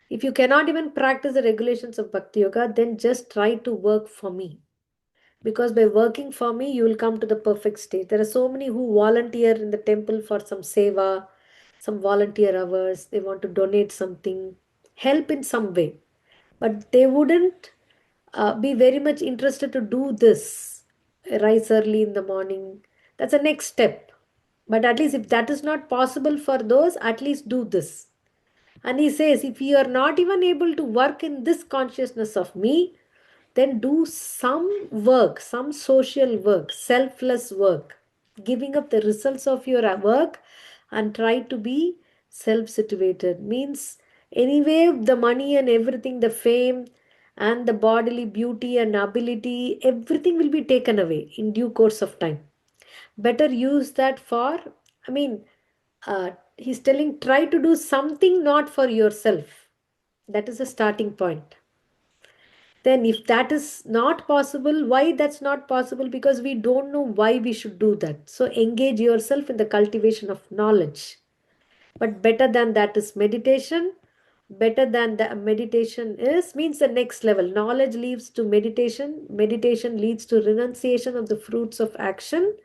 if you cannot even practice the regulations of Bhakti Yoga, then just try to work for me. Because by working for me, you will come to the perfect state. There are so many who volunteer in the temple for some seva, some volunteer hours. They want to donate something, help in some way. But they wouldn't be very much interested to do this. Rise early in the morning. That's the next step. But at least if that is not possible for those, at least do this. And he says, if you are not even able to work in this consciousness of me, then do some work, some social work, selfless work, giving up the results of your work and try to be self situated. Means, anyway, the money and everything, the fame and the bodily beauty and ability, everything will be taken away in due course of time. Better use that for, I mean, he's telling try to do something not for yourself. That is a starting point. Then if that is not possible, why that's not possible? Because we don't know why we should do that. So engage yourself in the cultivation of knowledge. But better than that is meditation. Better than the meditation is means the next level. Knowledge leads to meditation. Meditation leads to renunciation of the fruits of action.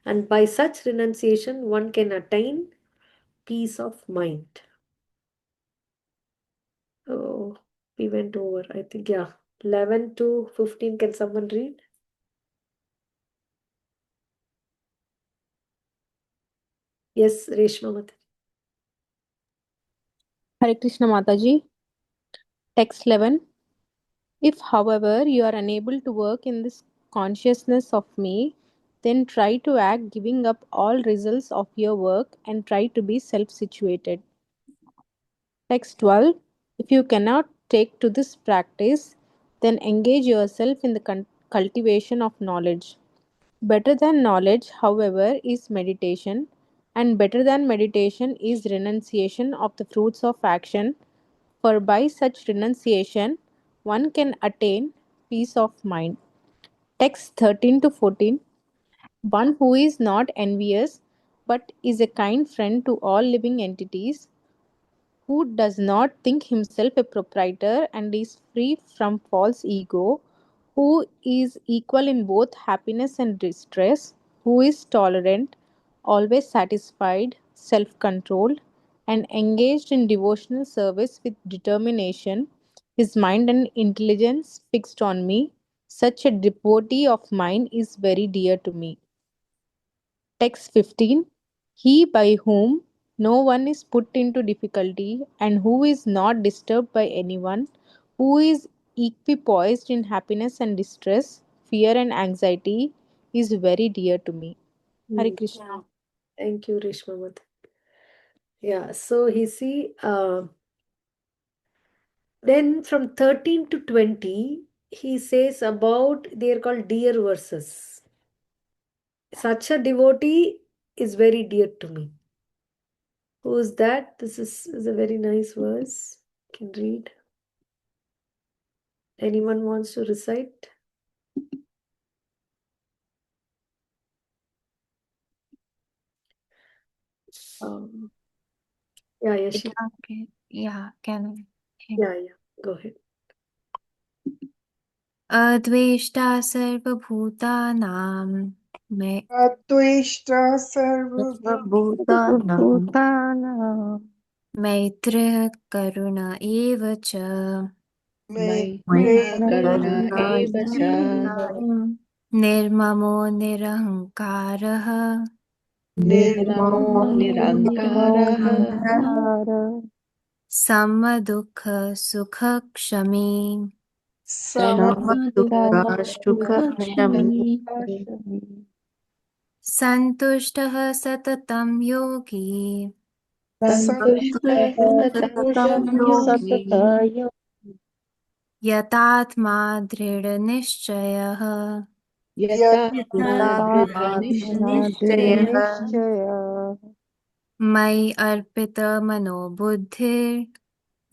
And by such renunciation, one can attain peace of mind. Oh, we went over. I think, yeah. 11 to 15. Can someone read? Yes, Reshma Mata. Hare Krishna Mataji. Text 11. If, however, you are unable to work in this consciousness of me, then try to act giving up all results of your work and try to be self situated. Text 12. If you cannot take to this practice, then engage yourself in the cultivation of knowledge. Better than knowledge, however, is meditation, and better than meditation is renunciation of the fruits of action, for by such renunciation one can attain peace of mind. Text 13 to 14. One who is not envious but is a kind friend to all living entities, who does not think himself a proprietor and is free from false ego, who is equal in both happiness and distress, who is tolerant, always satisfied, self controlled, and engaged in devotional service with determination, his mind and intelligence fixed on me, such a devotee of mine is very dear to me. Text 15. He by whom no one is put into difficulty and who is not disturbed by anyone, who is equipoised in happiness and distress, fear and anxiety, is very dear to me. Hare Krishna. Thank you, Reshma Mata. Yeah, so he see, then from 13 to 20, he says about, they are called dear verses. Such a devotee is very dear to me. Who is that? This is a very nice verse. Can read. Anyone wants to recite? Yeah, Okay. Yeah, can. yeah, go ahead. अद्वेष्टा सर्वभूतानां Atveishta sarvabhutana Bhutana मैत्रिः करुण एव च Karuna eva cha निर्ममो निरहङ्कारः nirmamo nirankaraha समदुःखसुखक्षमी Samadukha Shuka Shami. सन्तुष्टः सततं योगी Satam yogi. यतात्मा दृढनिश्चयः Yatatma Nishchaya. मयि अर्पितमनो बुद्धिर्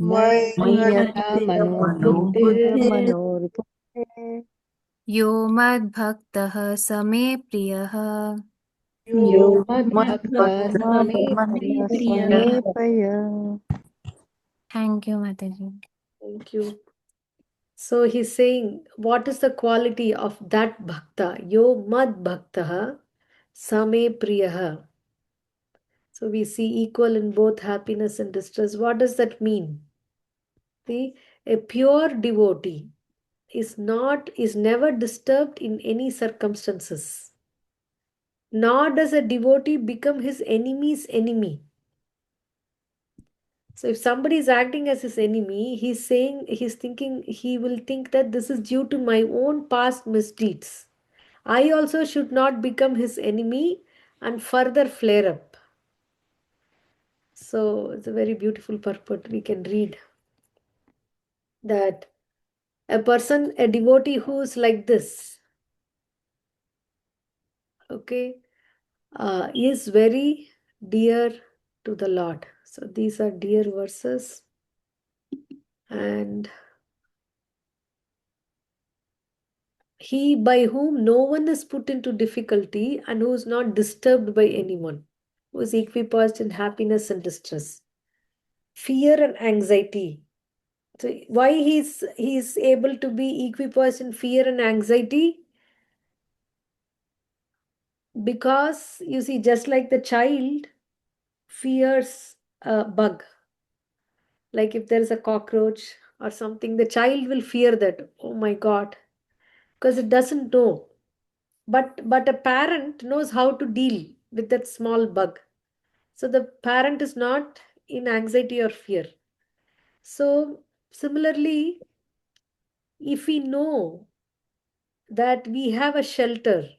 Mayarpita mano buddhir. यो मद्भक्तः स मे प्रियः Yo Madbhakta Same Priya. Thank you, Mataji. Thank you. So he's saying, what is the quality of that bhakta? Yo mad bhaktaha same priyaha. So we see equal in both happiness and distress. What does that mean? See, a pure devotee is never disturbed in any circumstances. Nor does a devotee become his enemy's enemy. So if somebody is acting as his enemy, he's thinking, he will think that this is due to my own past misdeeds. I also should not become his enemy and further flare up. So it's a very beautiful purport. We can read that a person, a devotee who is like this, okay, is very dear to the Lord. So these are dear verses, and he by whom no one is put into difficulty and who is not disturbed by anyone, who is equipoised in happiness and distress, fear and anxiety. So why he's able to be equipoised in fear and anxiety? Because you see, just like the child fears a bug, like if there is a cockroach or something, the child will fear that, oh my god, because it doesn't know. But a parent knows how to deal with that small bug. So the parent is not in anxiety or fear. So similarly, if we know that we have a shelter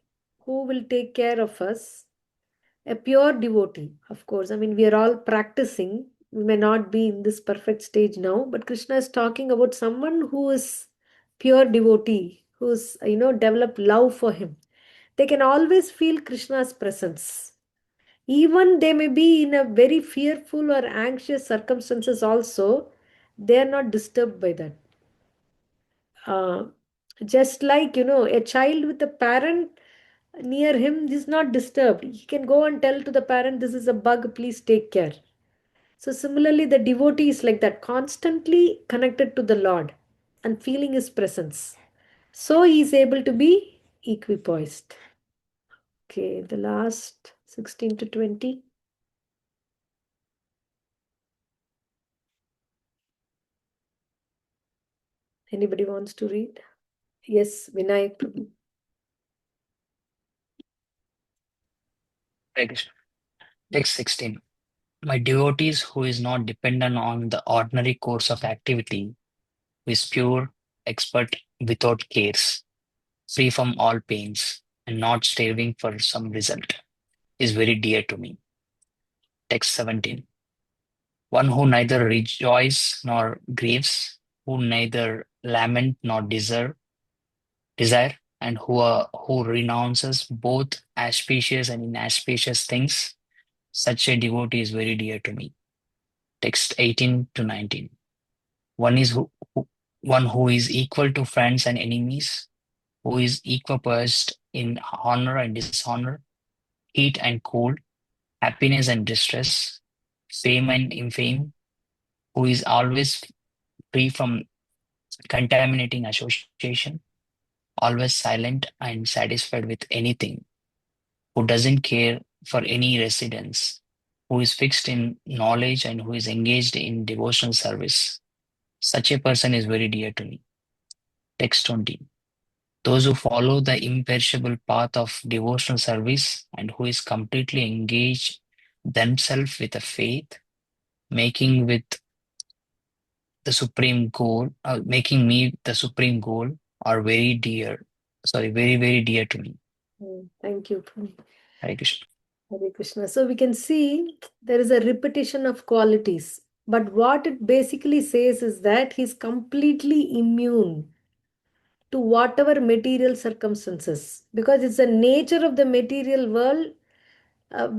who will take care of us, a pure devotee, of course, I mean, we are all practicing. We may not be in this perfect stage now, but Krishna is talking about someone who is pure devotee, who's, developed love for him. They can always feel Krishna's presence. Even they may be in a very fearful or anxious circumstances also, they are not disturbed by that. Uh, just like, a child with a parent near him is not disturbed. He can go and tell to the parent, this is a bug, please take care. So similarly, the devotee is like that, constantly connected to the Lord and feeling his presence. So he is able to be equipoised. Okay, the last 16 to 20. Anybody wants to read? Yes, Vinayak Prabhu. Hare Krishna. Text 16. My devotees who is not dependent on the ordinary course of activity, who is pure, expert, without cares, free from all pains, and not striving for some result, is very dear to me. Text 17. One who neither rejoices nor grieves, who neither lament nor desire, and who renounces both auspicious and inauspicious things, such a devotee is very dear to me. Text 18 to 19. One who is equal to friends and enemies, who is equipoised in honor and dishonor, heat and cold, happiness and distress, fame and infame, who is always free from contaminating association, always silent and satisfied with anything, who doesn't care for any residence, who is fixed in knowledge and who is engaged in devotional service. Such a person is very dear to me. Text 20. Those who follow the imperishable path of devotional service and who is completely engaged themselves with a faith, making with the supreme goal, making me the supreme goal, are very dear. Sorry, very, very dear to me. Thank you. Hare Krishna. Hare Krishna. So we can see there is a repetition of qualities. But what it basically says is that he's completely immune to whatever material circumstances, because it's the nature of the material world uh,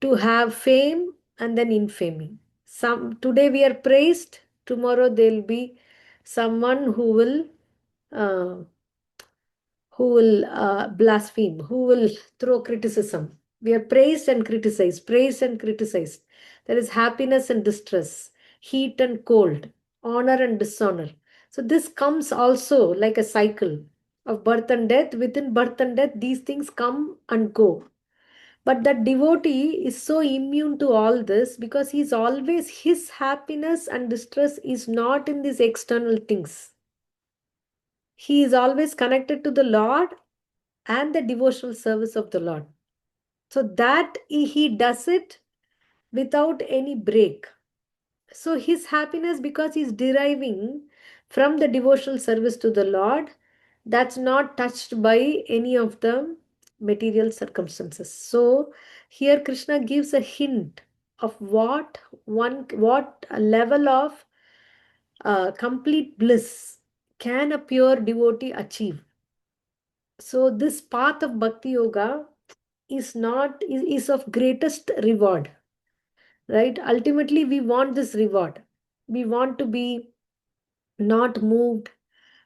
to have fame and then infamy. Some today we are praised, tomorrow there'll be someone uh, who will blaspheme, who will throw criticism. We are praised and criticized, praised and criticized. There is happiness and distress, heat and cold, honor and dishonor. So this comes also like a cycle of birth and death. Within birth and death, these things come and go. But that devotee is so immune to all this because he's always, his happiness and distress is not in these external things. He is always connected to the Lord and the devotional service of the Lord. So that he does it without any break. So his happiness, because he's deriving from the devotional service to the Lord, that's not touched by any of the material circumstances. So here Krishna gives a hint of what a level of complete bliss can a pure devotee achieve. So this path of bhakti yoga is of greatest reward, right? Ultimately we want this reward. We want to be not moved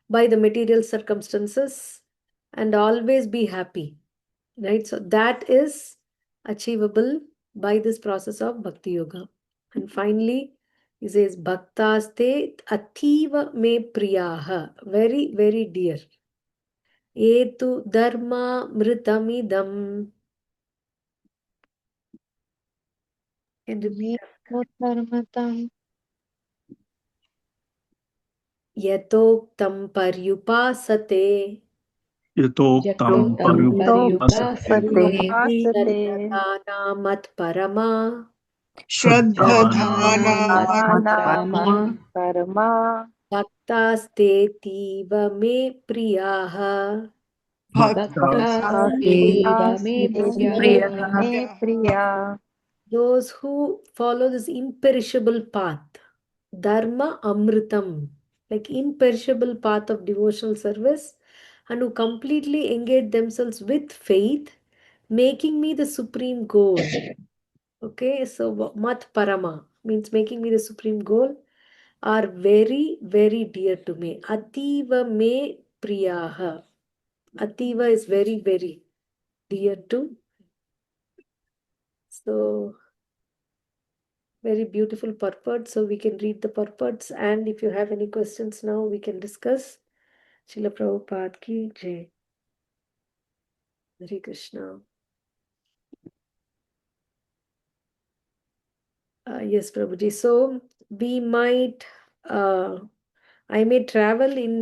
by the material circumstances and always be happy, right? So that is achievable by this process of bhakti yoga. And finally he says bhaktaste ativa me priyaha, very very dear, etu dharma mritamidam. Can repeat Dharmatam यतोक्तं पर्युपासते Yatoktam Yatoktam parupasate Parupasate श्रद्धधाना मत्परमा Shraddhana Shraddhadhana Dhanam Parama भक्तास्तेतीव मे प्रियाः. Bhaktas Bhaktaseva me Bhaktaste priyaha. Me Priya. Those who follow this imperishable path, dharma amritam, like imperishable path of devotional service, and who completely engage themselves with faith, making me the supreme goal. Okay, so mat parama means making me the supreme goal, are very, very dear to me. Ativa me priyaha. Ativa is very, very dear to. So, very beautiful purport. So, we can read the purports. And if you have any questions now, we can discuss. Srila Prabhupada ki jai. Hare Krishna. Yes, Prabhuji. So, we might. I may travel in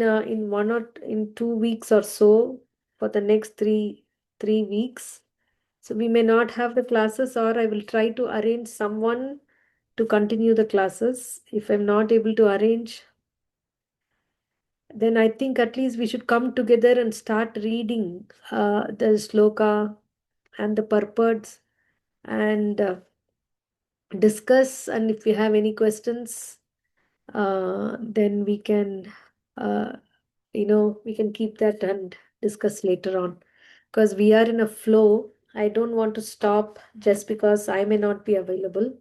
2 weeks or so for the next three weeks. So we may not have the classes, or I will try to arrange someone to continue the classes. If I'm not able to arrange, then I think at least we should come together and start reading the sloka and the purports and discuss. And if you have any questions, then we can uh, we can keep that and discuss later on, because we are in a flow. I don't want to stop just because I may not be available,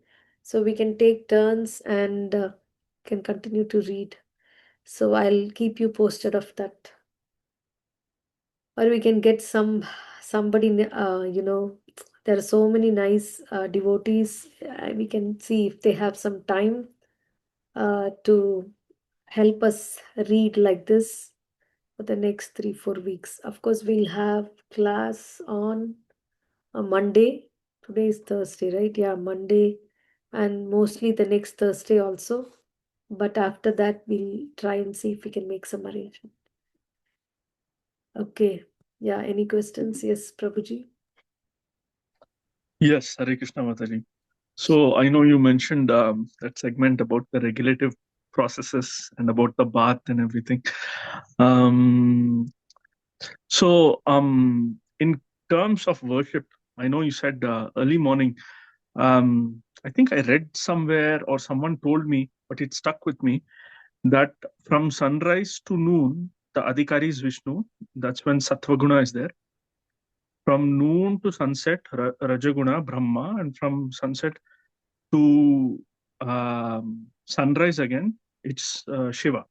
so we can take turns and can continue to read. So I'll keep you posted of that, or we can get somebody there are so many nice devotees. We can see if they have some time to help us read like this for the next 3-4 weeks. Of course, we'll have class on a Monday. Today is Thursday, right? Yeah, Monday, and mostly the next Thursday also. But after that, we'll try and see if we can make some arrangement. Okay. Yeah, any questions? Yes, Prabhuji. Yes, Hare Krishna Mataji. So I know you mentioned that segment about the regulative processes and about the bath and everything. So in terms of worship, I know you said early morning. I think I read somewhere or someone told me, but it stuck with me, that from sunrise to noon, the Adhikari is Vishnu. That's when Sattvaguna is there. From noon to sunset, Rajaguna, Brahma, and from sunset to sunrise again, it's Shiva.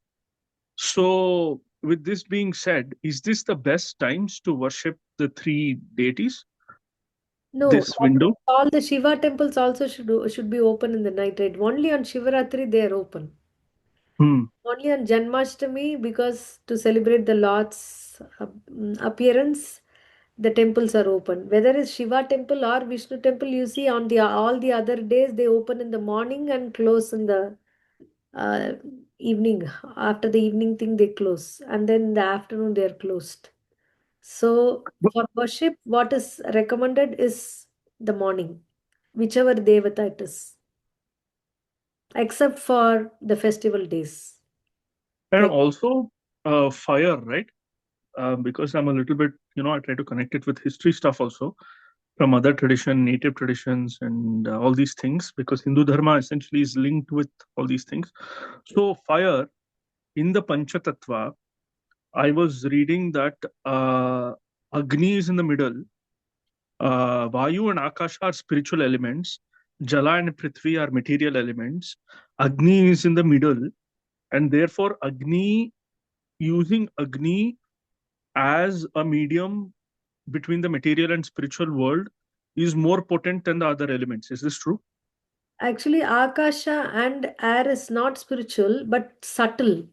So, with this being said, is this the best times to worship the three deities? No, This window? all the Shiva temples also should be open in the night, right? Only on Shivaratri they are open. Hmm. Only on Janmashtami, because to celebrate the Lord's appearance, the temples are open. Whether it's Shiva temple or Vishnu temple, you see on the all the other days they open in the morning and close in the uh, evening. After the evening thing they close, and then in the afternoon they are closed. So for worship, what is recommended is the morning, whichever devata it is, except for the festival days. And Like, also fire, right? Because I'm a little bit, I try to connect it with history stuff also from other tradition, native traditions, and all these things, because Hindu Dharma essentially is linked with all these things. So fire in the Panchatattva, I was reading that Agni is in the middle, Vayu and Akash are spiritual elements, Jala and Prithvi are material elements, Agni is in the middle, and therefore using Agni as a medium between the material and spiritual world is more potent than the other elements. Is this true? actually, Akasha and air is not spiritual but subtle,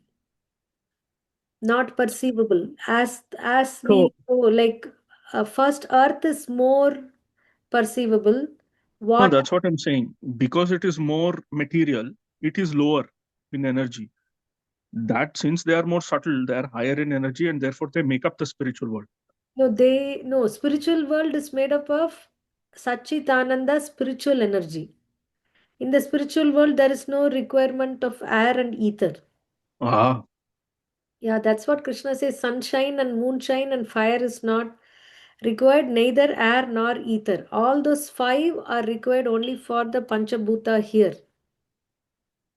not perceivable. As So, we go, like first, earth is more perceivable. no, Water, that's what I'm saying. Because it is more material, it is lower in energy. That since they are more subtle, they are higher in energy, and therefore they make up the spiritual world. no, spiritual world is made up of Satchitananda spiritual energy. In the spiritual world, there is no requirement of air and ether. Ah, Yeah, that's what Krishna says. Sunshine and moonshine and fire is not required, neither air nor ether. All those five are required only for the Panchabhuta here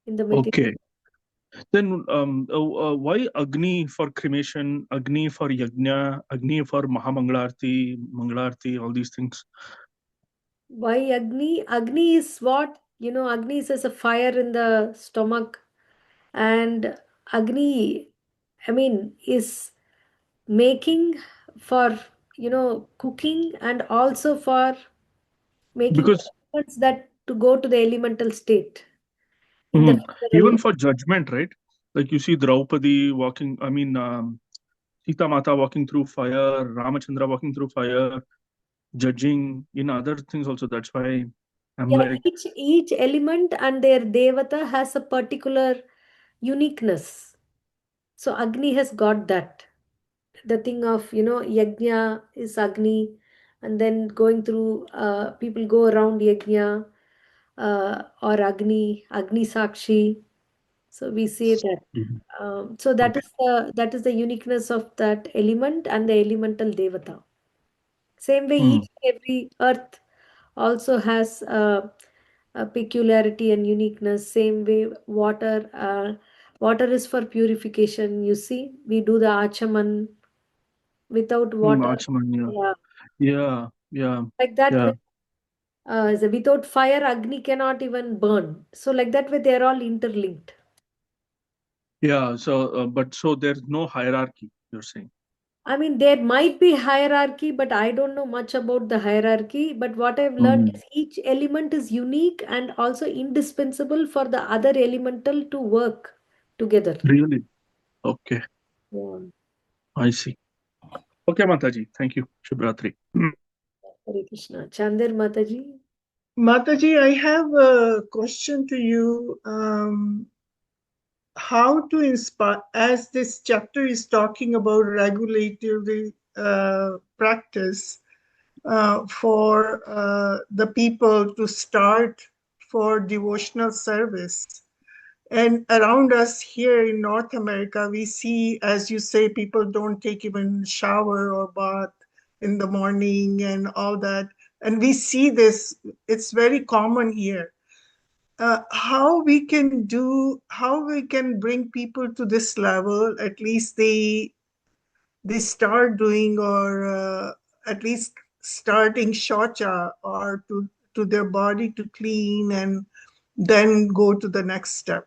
in the material. okay. Then why Agni for cremation, Agni for yajna, Agni for Mahamangalarti, Mangalarti, all these things? Why Agni? Agni is what? Agni is as a fire in the stomach. And Agni, is making for, cooking and also for making the Because elements that to go to the elemental state in the mhm, physical. even for judgment, right? Like you see Draupadi walking, Sita Mata walking through fire, Ramachandra walking through fire, judging in other things also. That's why I'm Yeah, like, each element and their devata has a particular uniqueness. So Agni has got that. The thing of, yajna is Agni, and then going through, people go around yajna, or Agni Sakshi. So we say that. mhm, So that okay. is the uniqueness of that element and the elemental devata. Same way, Hmm. each and every earth also has a peculiarity and uniqueness. Same way, water is for purification. You see, we do the achaman without water. Achaman, yeah. Yeah, Yeah, yeah, like that yeah, way. Without fire, Agni cannot even burn. So like that way, they are all interlinked. yeah. So, but so there's no hierarchy, you're saying. There might be hierarchy, but I don't know much about the hierarchy. But what I've learned Hmm. is each element is unique and also indispensable for the other elemental to work together. Really? Okay, Yeah. I see. Okay, Mataji. Thank you. Shubhratri. Hare Krishna. Chandar Mataji. Mataji, I have a question to you. How to inspire, as this chapter is talking about regulatory practice for the people to start for devotional service. And around us here in North America, we see, as you say, people don't take even shower or bath in the morning and all that. And we see this, it's very common here. How we can bring people to this level, at least they start doing, or at least starting shocha, or to their body to clean and then go to the next step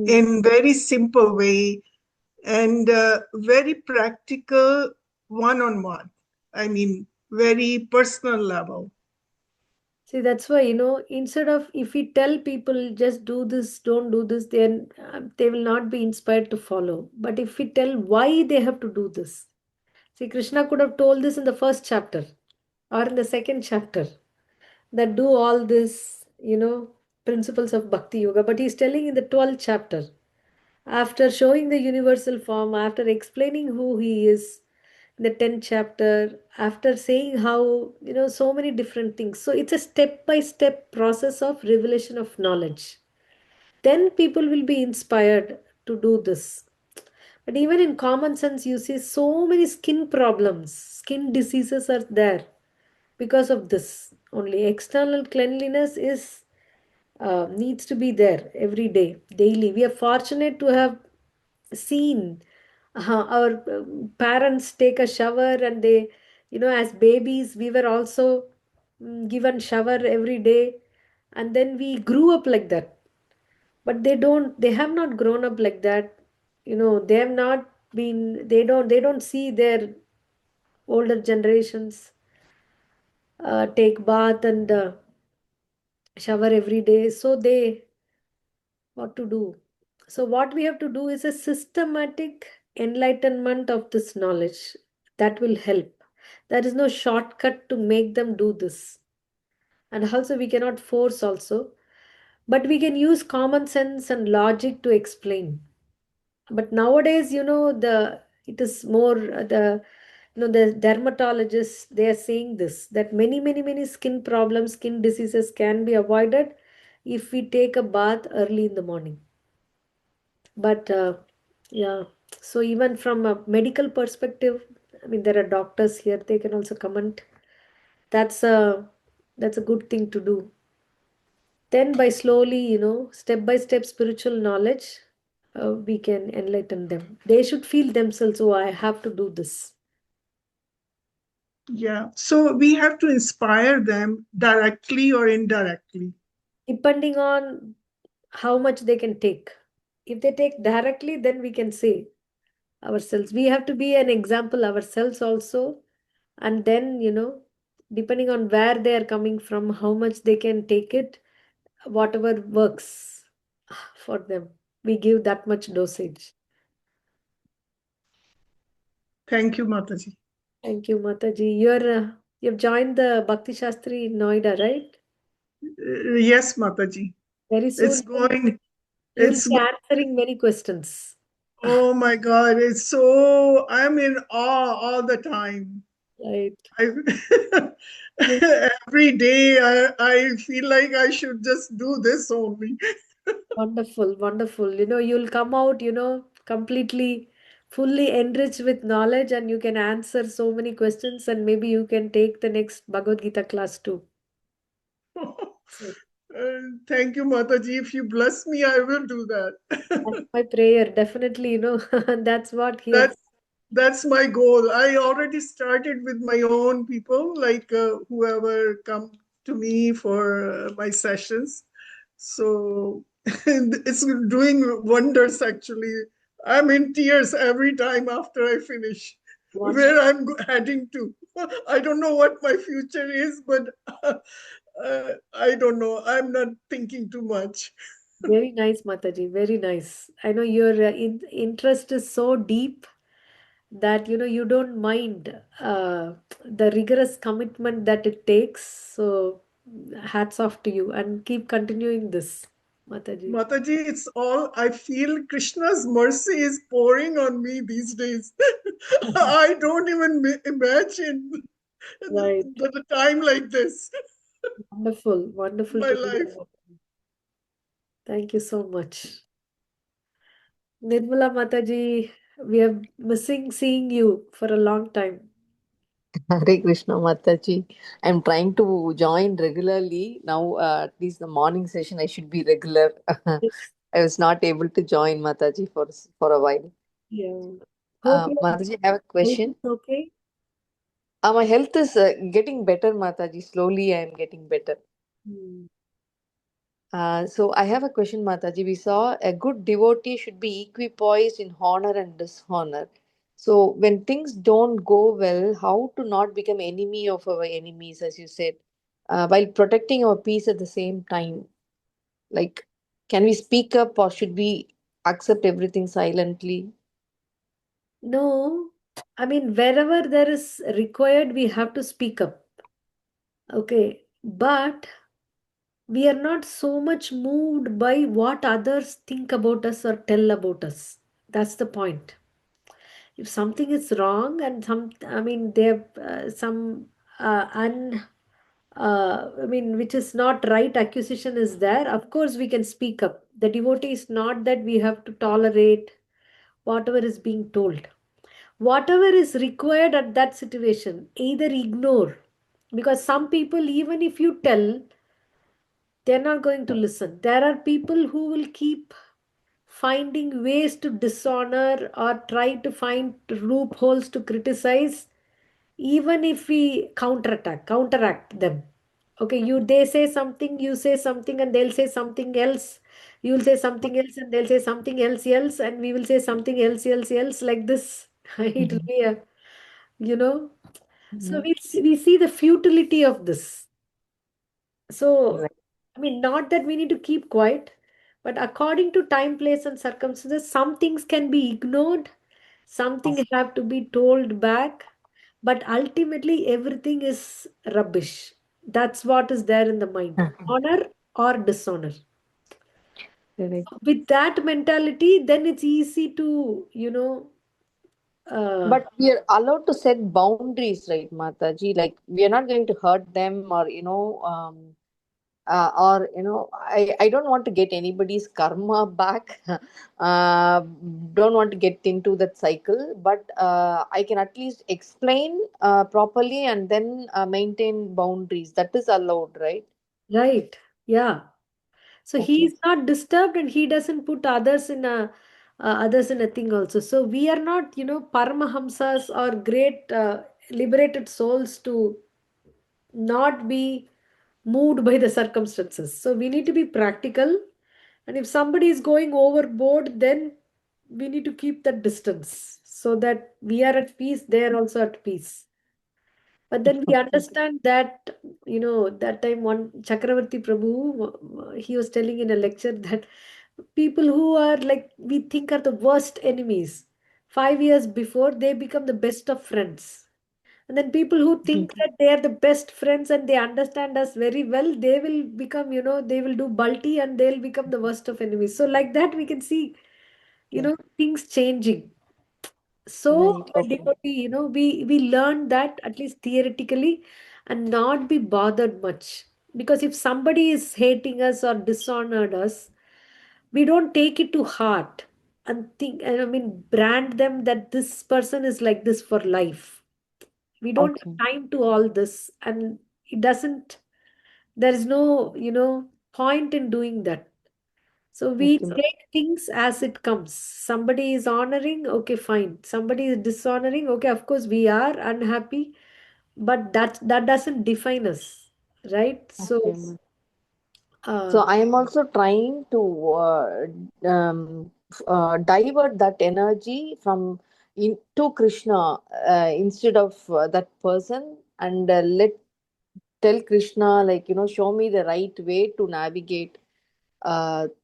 in very simple way, and very practical, one-on-one, I mean very personal level. See, that's why, instead of if we tell people just do this, don't do this, then they will not be inspired to follow. But if we tell why they have to do this, see, Krishna could have told this in the first chapter or in the second chapter that do all this, principles of bhakti yoga. But he's telling in the 12th chapter, after showing the universal form, after explaining who he is, in the 10th chapter, after saying how, so many different things. So it's a step by step process of revelation of knowledge. Then people will be inspired to do this. But even in common sense, you see so many skin problems, skin diseases are there because of this. Only external cleanliness is needs to be there every day, daily. We are fortunate to have seen our parents take a shower, and they, as babies, we were also given shower every day, and then we grew up like that. But they have not grown up like that. They have not been, they don't see their older generations take bath and shower every day, so they what to do. So what we have to do is a systematic enlightenment of this knowledge that will help. There is no shortcut to make them do this, and also we cannot force also, but we can use common sense and logic to explain. But nowadays, the it is more the dermatologists, they are saying this, that many skin problems, skin diseases can be avoided if we take a bath early in the morning. But yeah, so even from a medical perspective, I mean, there are doctors here, they can also comment. That's a that's a good thing to do. Then by slowly, step by step spiritual knowledge, we can enlighten them. They should feel themselves, oh, I have to do this. Yeah, so we have to inspire them directly or indirectly. Depending on how much they can take. If they take directly, then we can say ourselves. We have to be an example ourselves also. And then, depending on where they are coming from, how much they can take it, whatever works for them, we give that much dosage. Thank you, Mataji. Thank you, Mataji. You've joined the Bhakti Shastri in Noida, right? Yes, Mataji. Very It's soon going. you'll It's be answering many questions. Oh my God, it's so, I'm in awe all the time. Right. I, every day I feel like I should just do this only. Wonderful, wonderful. You'll come out, completely, fully enriched with knowledge, and you can answer so many questions, and maybe you can take the next Bhagavad Gita class too. Thank you, Mataji. If you bless me, I will do that. That's my prayer. Definitely, that's what here. That's my goal. I already started with my own people, like whoever come to me for my sessions. So it's doing wonders actually. I'm in tears every time after I finish Wonderful. where I'm heading to. I don't know what my future is, but I don't know. I'm not thinking too much. Very nice, Mataji. Very nice. I know your interest is so deep that you don't mind the rigorous commitment that it takes. So hats off to you, and keep continuing this, Mataji. Mataji, it's all, I feel Krishna's mercy is pouring on me these days. I don't even imagine Right. the time like this Wonderful. in Wonderful my to hear. life. Thank you so much. Nirmala Mataji, we are missing seeing you for a long time. Hare Krishna Mataji. I'm trying to join regularly. Now, at least the morning session, I should be regular. I was not able to join Mataji for a while. Yeah. Hope your Mataji, I have a health question. is okay. My health is getting better, Mataji. Slowly, I am getting better. Hmm. So I have a question, Mataji. We saw a good devotee should be equipoised in honor and dishonor. So when things don't go well, how to not become enemy of our enemies, as you said, while protecting our peace at the same time? Like, can we speak up or should we accept everything silently? No, I mean, wherever there is required, we have to speak up. Okay. But we are not so much moved by what others think about us or tell about us. That's the point. If something is wrong and I mean, there some I mean, which is not right accusation is there, of course we can speak up. The devotee is not that we have to tolerate whatever is being told. Whatever is required at that situation, either ignore, because some people, even if you tell, they're not going to listen. There are people who will keep finding ways to dishonor or try to find loopholes to criticize, even if we counteract them. Okay, they say something, you say something, and they'll say something else. You'll say something else, and they'll say something else, and we will say something else, like this. It will Mhm. be a, you know. So Mhm. we see the futility of this. So, Right. I mean, not that we need to keep quiet, but according to time, place, and circumstances, some things can be ignored, something have to be told back, but ultimately everything is rubbish. That's what is there in the mind, honor or dishonor. Correct. With that mentality, then it's easy to, uh, But we are allowed to set boundaries, right, Mataji? Like we are not going to hurt them, or I don't want to get anybody's karma back. Don't want to get into that cycle, but I can at least explain properly and then maintain boundaries. That is allowed, right? right. Yeah. So he Okay. is not disturbed and he doesn't put others in a thing also. So we are not, Paramahamsas or great liberated souls to not be moved by the circumstances. So we need to be practical. And if somebody is going overboard, then we need to keep that distance so that we are at peace, they are also at peace. But then we understand that, that time one Chakravarti Prabhu, he was telling in a lecture that people who are like we think are the worst enemies, 5 years before they become the best of friends. And then people who think that they are the best friends and they understand us very well, they will become, they will do bulty and they'll become the worst of enemies. So like that we can see, Okay. things changing. So Right. a Okay. devotee, we learn that at least theoretically and not be bothered much. Because if somebody is hating us or dishonored us, we don't take it to heart and think, and I mean, brand them that this person is like this for life. We don't Okay. have time to all this, and it doesn't, there is no, point in doing that. So we Okay. take things as it comes. Somebody is honoring, okay, fine. Somebody is dishonoring, okay, of course we are unhappy, but that doesn't define us, right? So, Okay. So uh, I am also trying to divert that energy from into Krishna instead of that person, and let tell Krishna, like, show me the right way to navigate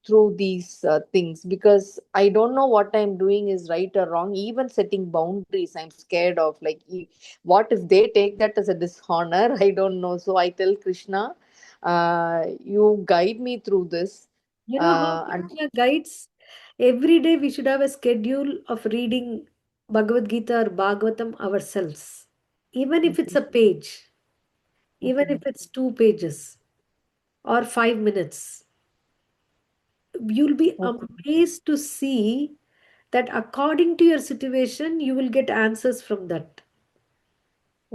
through these things, because I don't know what I'm doing is right or wrong. Even setting boundaries, I'm scared of, like, what if they take that as a dishonor? I don't know. So I tell Krishna, you guide me through this. you know how And Krishna guides? Every day we should have a schedule of reading Bhagavad Gita or Bhagavatam ourselves. Even if it's okay, a page, even okay, if it's 2 pages or 5 minutes, you'll be okay, amazed to see. that according to your situation, you will get answers from that.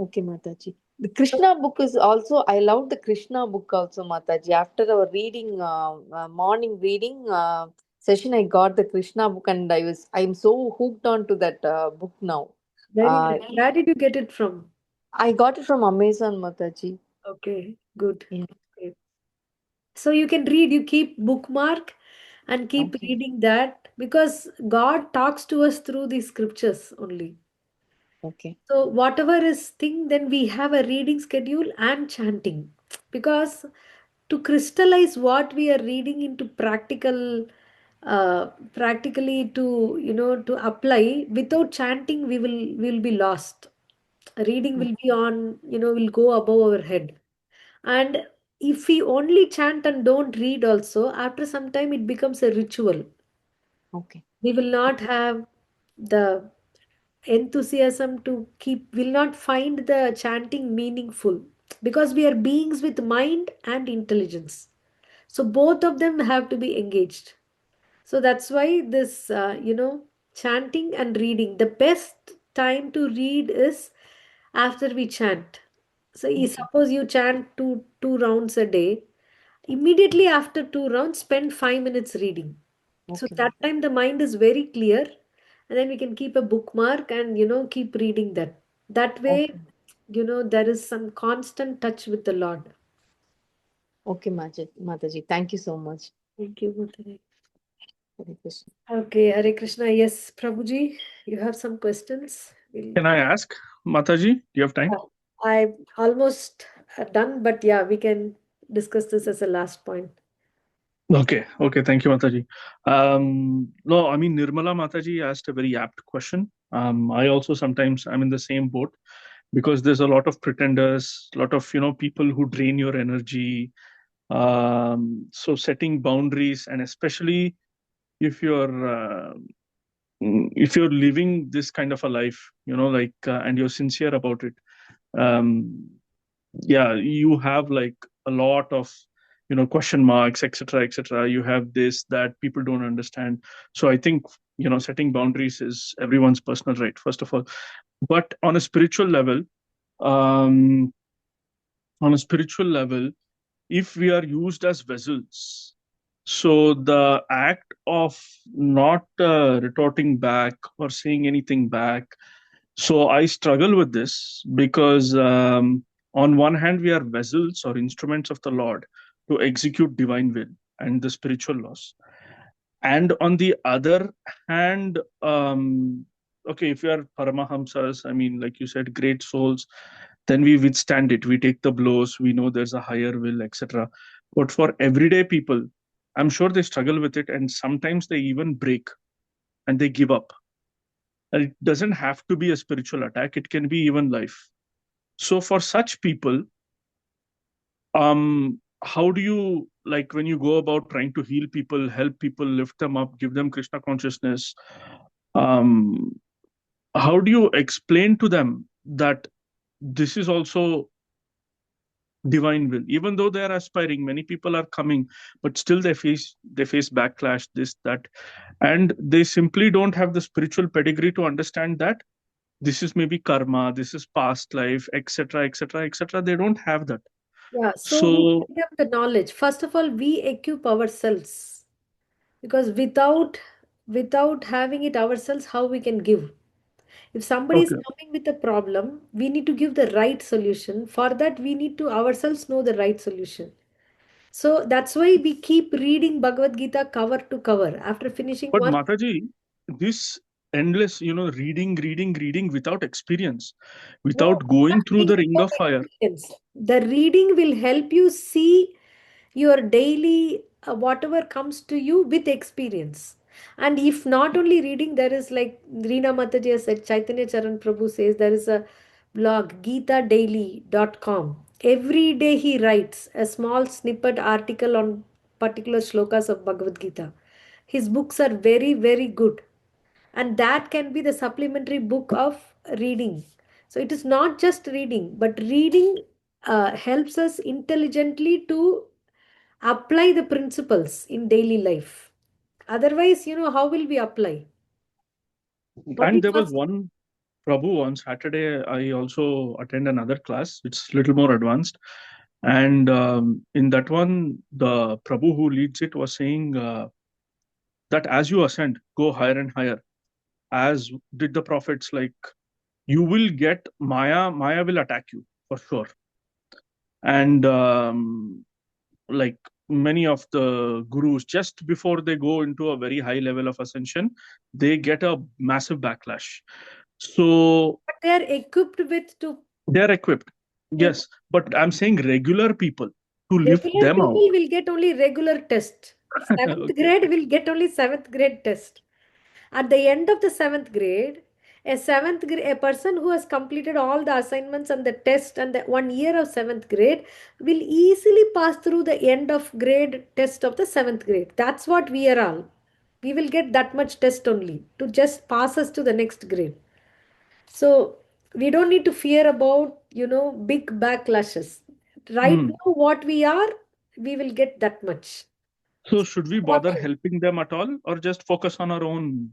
Okay, Mataji. The Krishna book is also, I love the Krishna book also, Mataji. After our reading, morning reading session, I got the Krishna book and I'm so hooked on to that book now. Very Uh, nice. Where did you get it from? I got it from Amazon, Mataji. Okay, good. Yeah. Okay. So you can read, you keep bookmark and keep Okay. reading that, because God talks to us through these scriptures only. Okay. So whatever is thing, then we have a reading schedule and chanting, because to crystallize what we are reading into practically to to apply, without chanting we will be lost. Reading will be on, will go above our head. And if we only chant and don't read also, after some time it becomes a ritual. Okay. We will not have the enthusiasm to keep, will not find the chanting meaningful, because we are beings with mind and intelligence. So both of them have to be engaged. So that's why this, chanting and reading, the best time to read is after we chant. So Okay. suppose you chant two rounds a day, immediately after 2 rounds, spend 5 minutes reading. So Okay. that time the mind is very clear, and then we can keep a bookmark and keep reading that. That way, Okay. there is some constant touch with the Lord. Okay, Mataji. Thank you so much. Thank you, Mother. Hare Krishna. Okay, Hare Krishna. Yes, Prabhuji, you have some questions? Can I ask, Mataji? Do you have time? I almost done, but yeah, we can discuss this as a last point. Okay, thank you, Mataji. No, I mean, Nirmala Mataji asked a very apt question. I also sometimes I'm in the same boat, because there's a lot of pretenders, a lot of people who drain your energy. So setting boundaries, and especially if you're living this kind of a life, like, and you're sincere about it, um, yeah, you have like a lot of question marks, etc., etc. You have this that people don't understand. So I think setting boundaries is everyone's personal right, first of all. But um on a spiritual level, if we are used as vessels, so the act of not retorting back or saying anything back, so I struggle with this, because on one hand, we are vessels or instruments of the Lord to execute divine will and the spiritual laws. And on the other hand, okay, if we are Paramahamsas, I mean, like you said, great souls, then we withstand it. We take the blows. We know there's a higher will, etc. But for everyday people, I'm sure they struggle with it, and sometimes they even break and they give up. And it doesn't have to be a spiritual attack, it can be even life. So for such people, how do you, like, when you go about trying to heal people, help people, lift them up, give them Krishna consciousness, um, how do you explain to them that this is also divine will, even though they are aspiring, many people are coming, but still they face backlash, this, that, and they simply don't have the spiritual pedigree to understand that this is maybe karma, this is past life, etc., etc., etc. They don't have that. Yeah, so we So give them the knowledge. First of all, we equip ourselves, because without having it ourselves, how we can give? If somebody is okay, coming with a problem, we need to give the right solution. For that, we need to ourselves know the right solution. So that's why we keep reading Bhagavad Gita cover to cover. After finishing but one, Mataji, this endless, reading without experience, no, without going through reading the ring without of fire. experience. The reading will help you see your daily whatever comes to you with experience. And if not only reading, there is, like Reena Mataji has said, Chaitanya Charan Prabhu says, there is a blog, GitaDaily.com. Every day he writes a small snippet article on particular shlokas of Bhagavad Gita. His books are very, very good, and that can be the supplementary book of reading. So it is not just reading, but reading helps us intelligently to apply the principles in daily life. Otherwise, how will we apply? What And did there was first? one Prabhu on Saturday. I also attend another class, which is a little more advanced. And in that one, the Prabhu who leads it was saying that as you ascend, go higher and higher, as did the prophets, like you will get Maya. Maya will attack you for sure. And like many of the gurus, just before they go into a very high level of ascension, they get a massive backlash. So But they are equipped with to they're equipped. Yes, but I'm saying regular people to lift regular them out. people will get only regular test. Seventh Okay. grade will get only seventh grade test. At the end of the seventh grade, a person who has completed all the assignments and the test and the 1 year of seventh grade will easily pass through the end of grade test of the seventh grade. That's what we are all. We will get that much test only to just pass us to the next grade. So we don't need to fear about, big backlashes. Right Hmm. now, what we are, we will get that much. So should we What bother helping them at all, or just focus on our own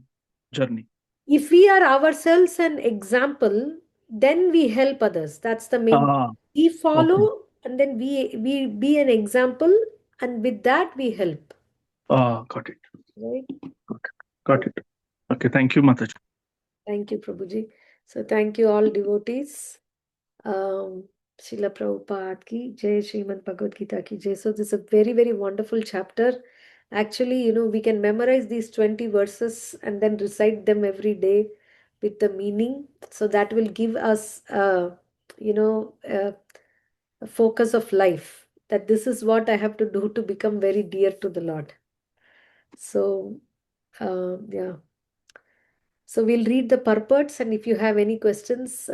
journey? if we are ourselves an example, then we help others. That's the main thing. Ah, We okay. follow and then we be an example, and with that we help. Got it. Right? Got it. Okay, thank you, Mataji. Thank you, Prabhuji. So thank you all devotees. Srila Prabhupada ki Jai, Srimad Bhagavad Gita ki Jai. So this is a very, very wonderful chapter. Actually, we can memorize these 20 verses and then recite them every day with the meaning. So that will give us, a focus of life. That this is what I have to do to become very dear to the Lord. So, yeah. So we'll read the purports, and if you have any questions,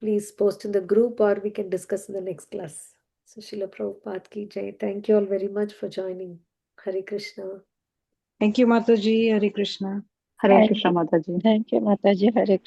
please post in the group or we can discuss in the next class. So Srila Prabhupada ki Jai. Thank you all very much for joining. Hare Krishna. Thank you, Mataji. Hare Krishna. Hare Krishna Mataji. Thank you, Mataji. Hare Krishna.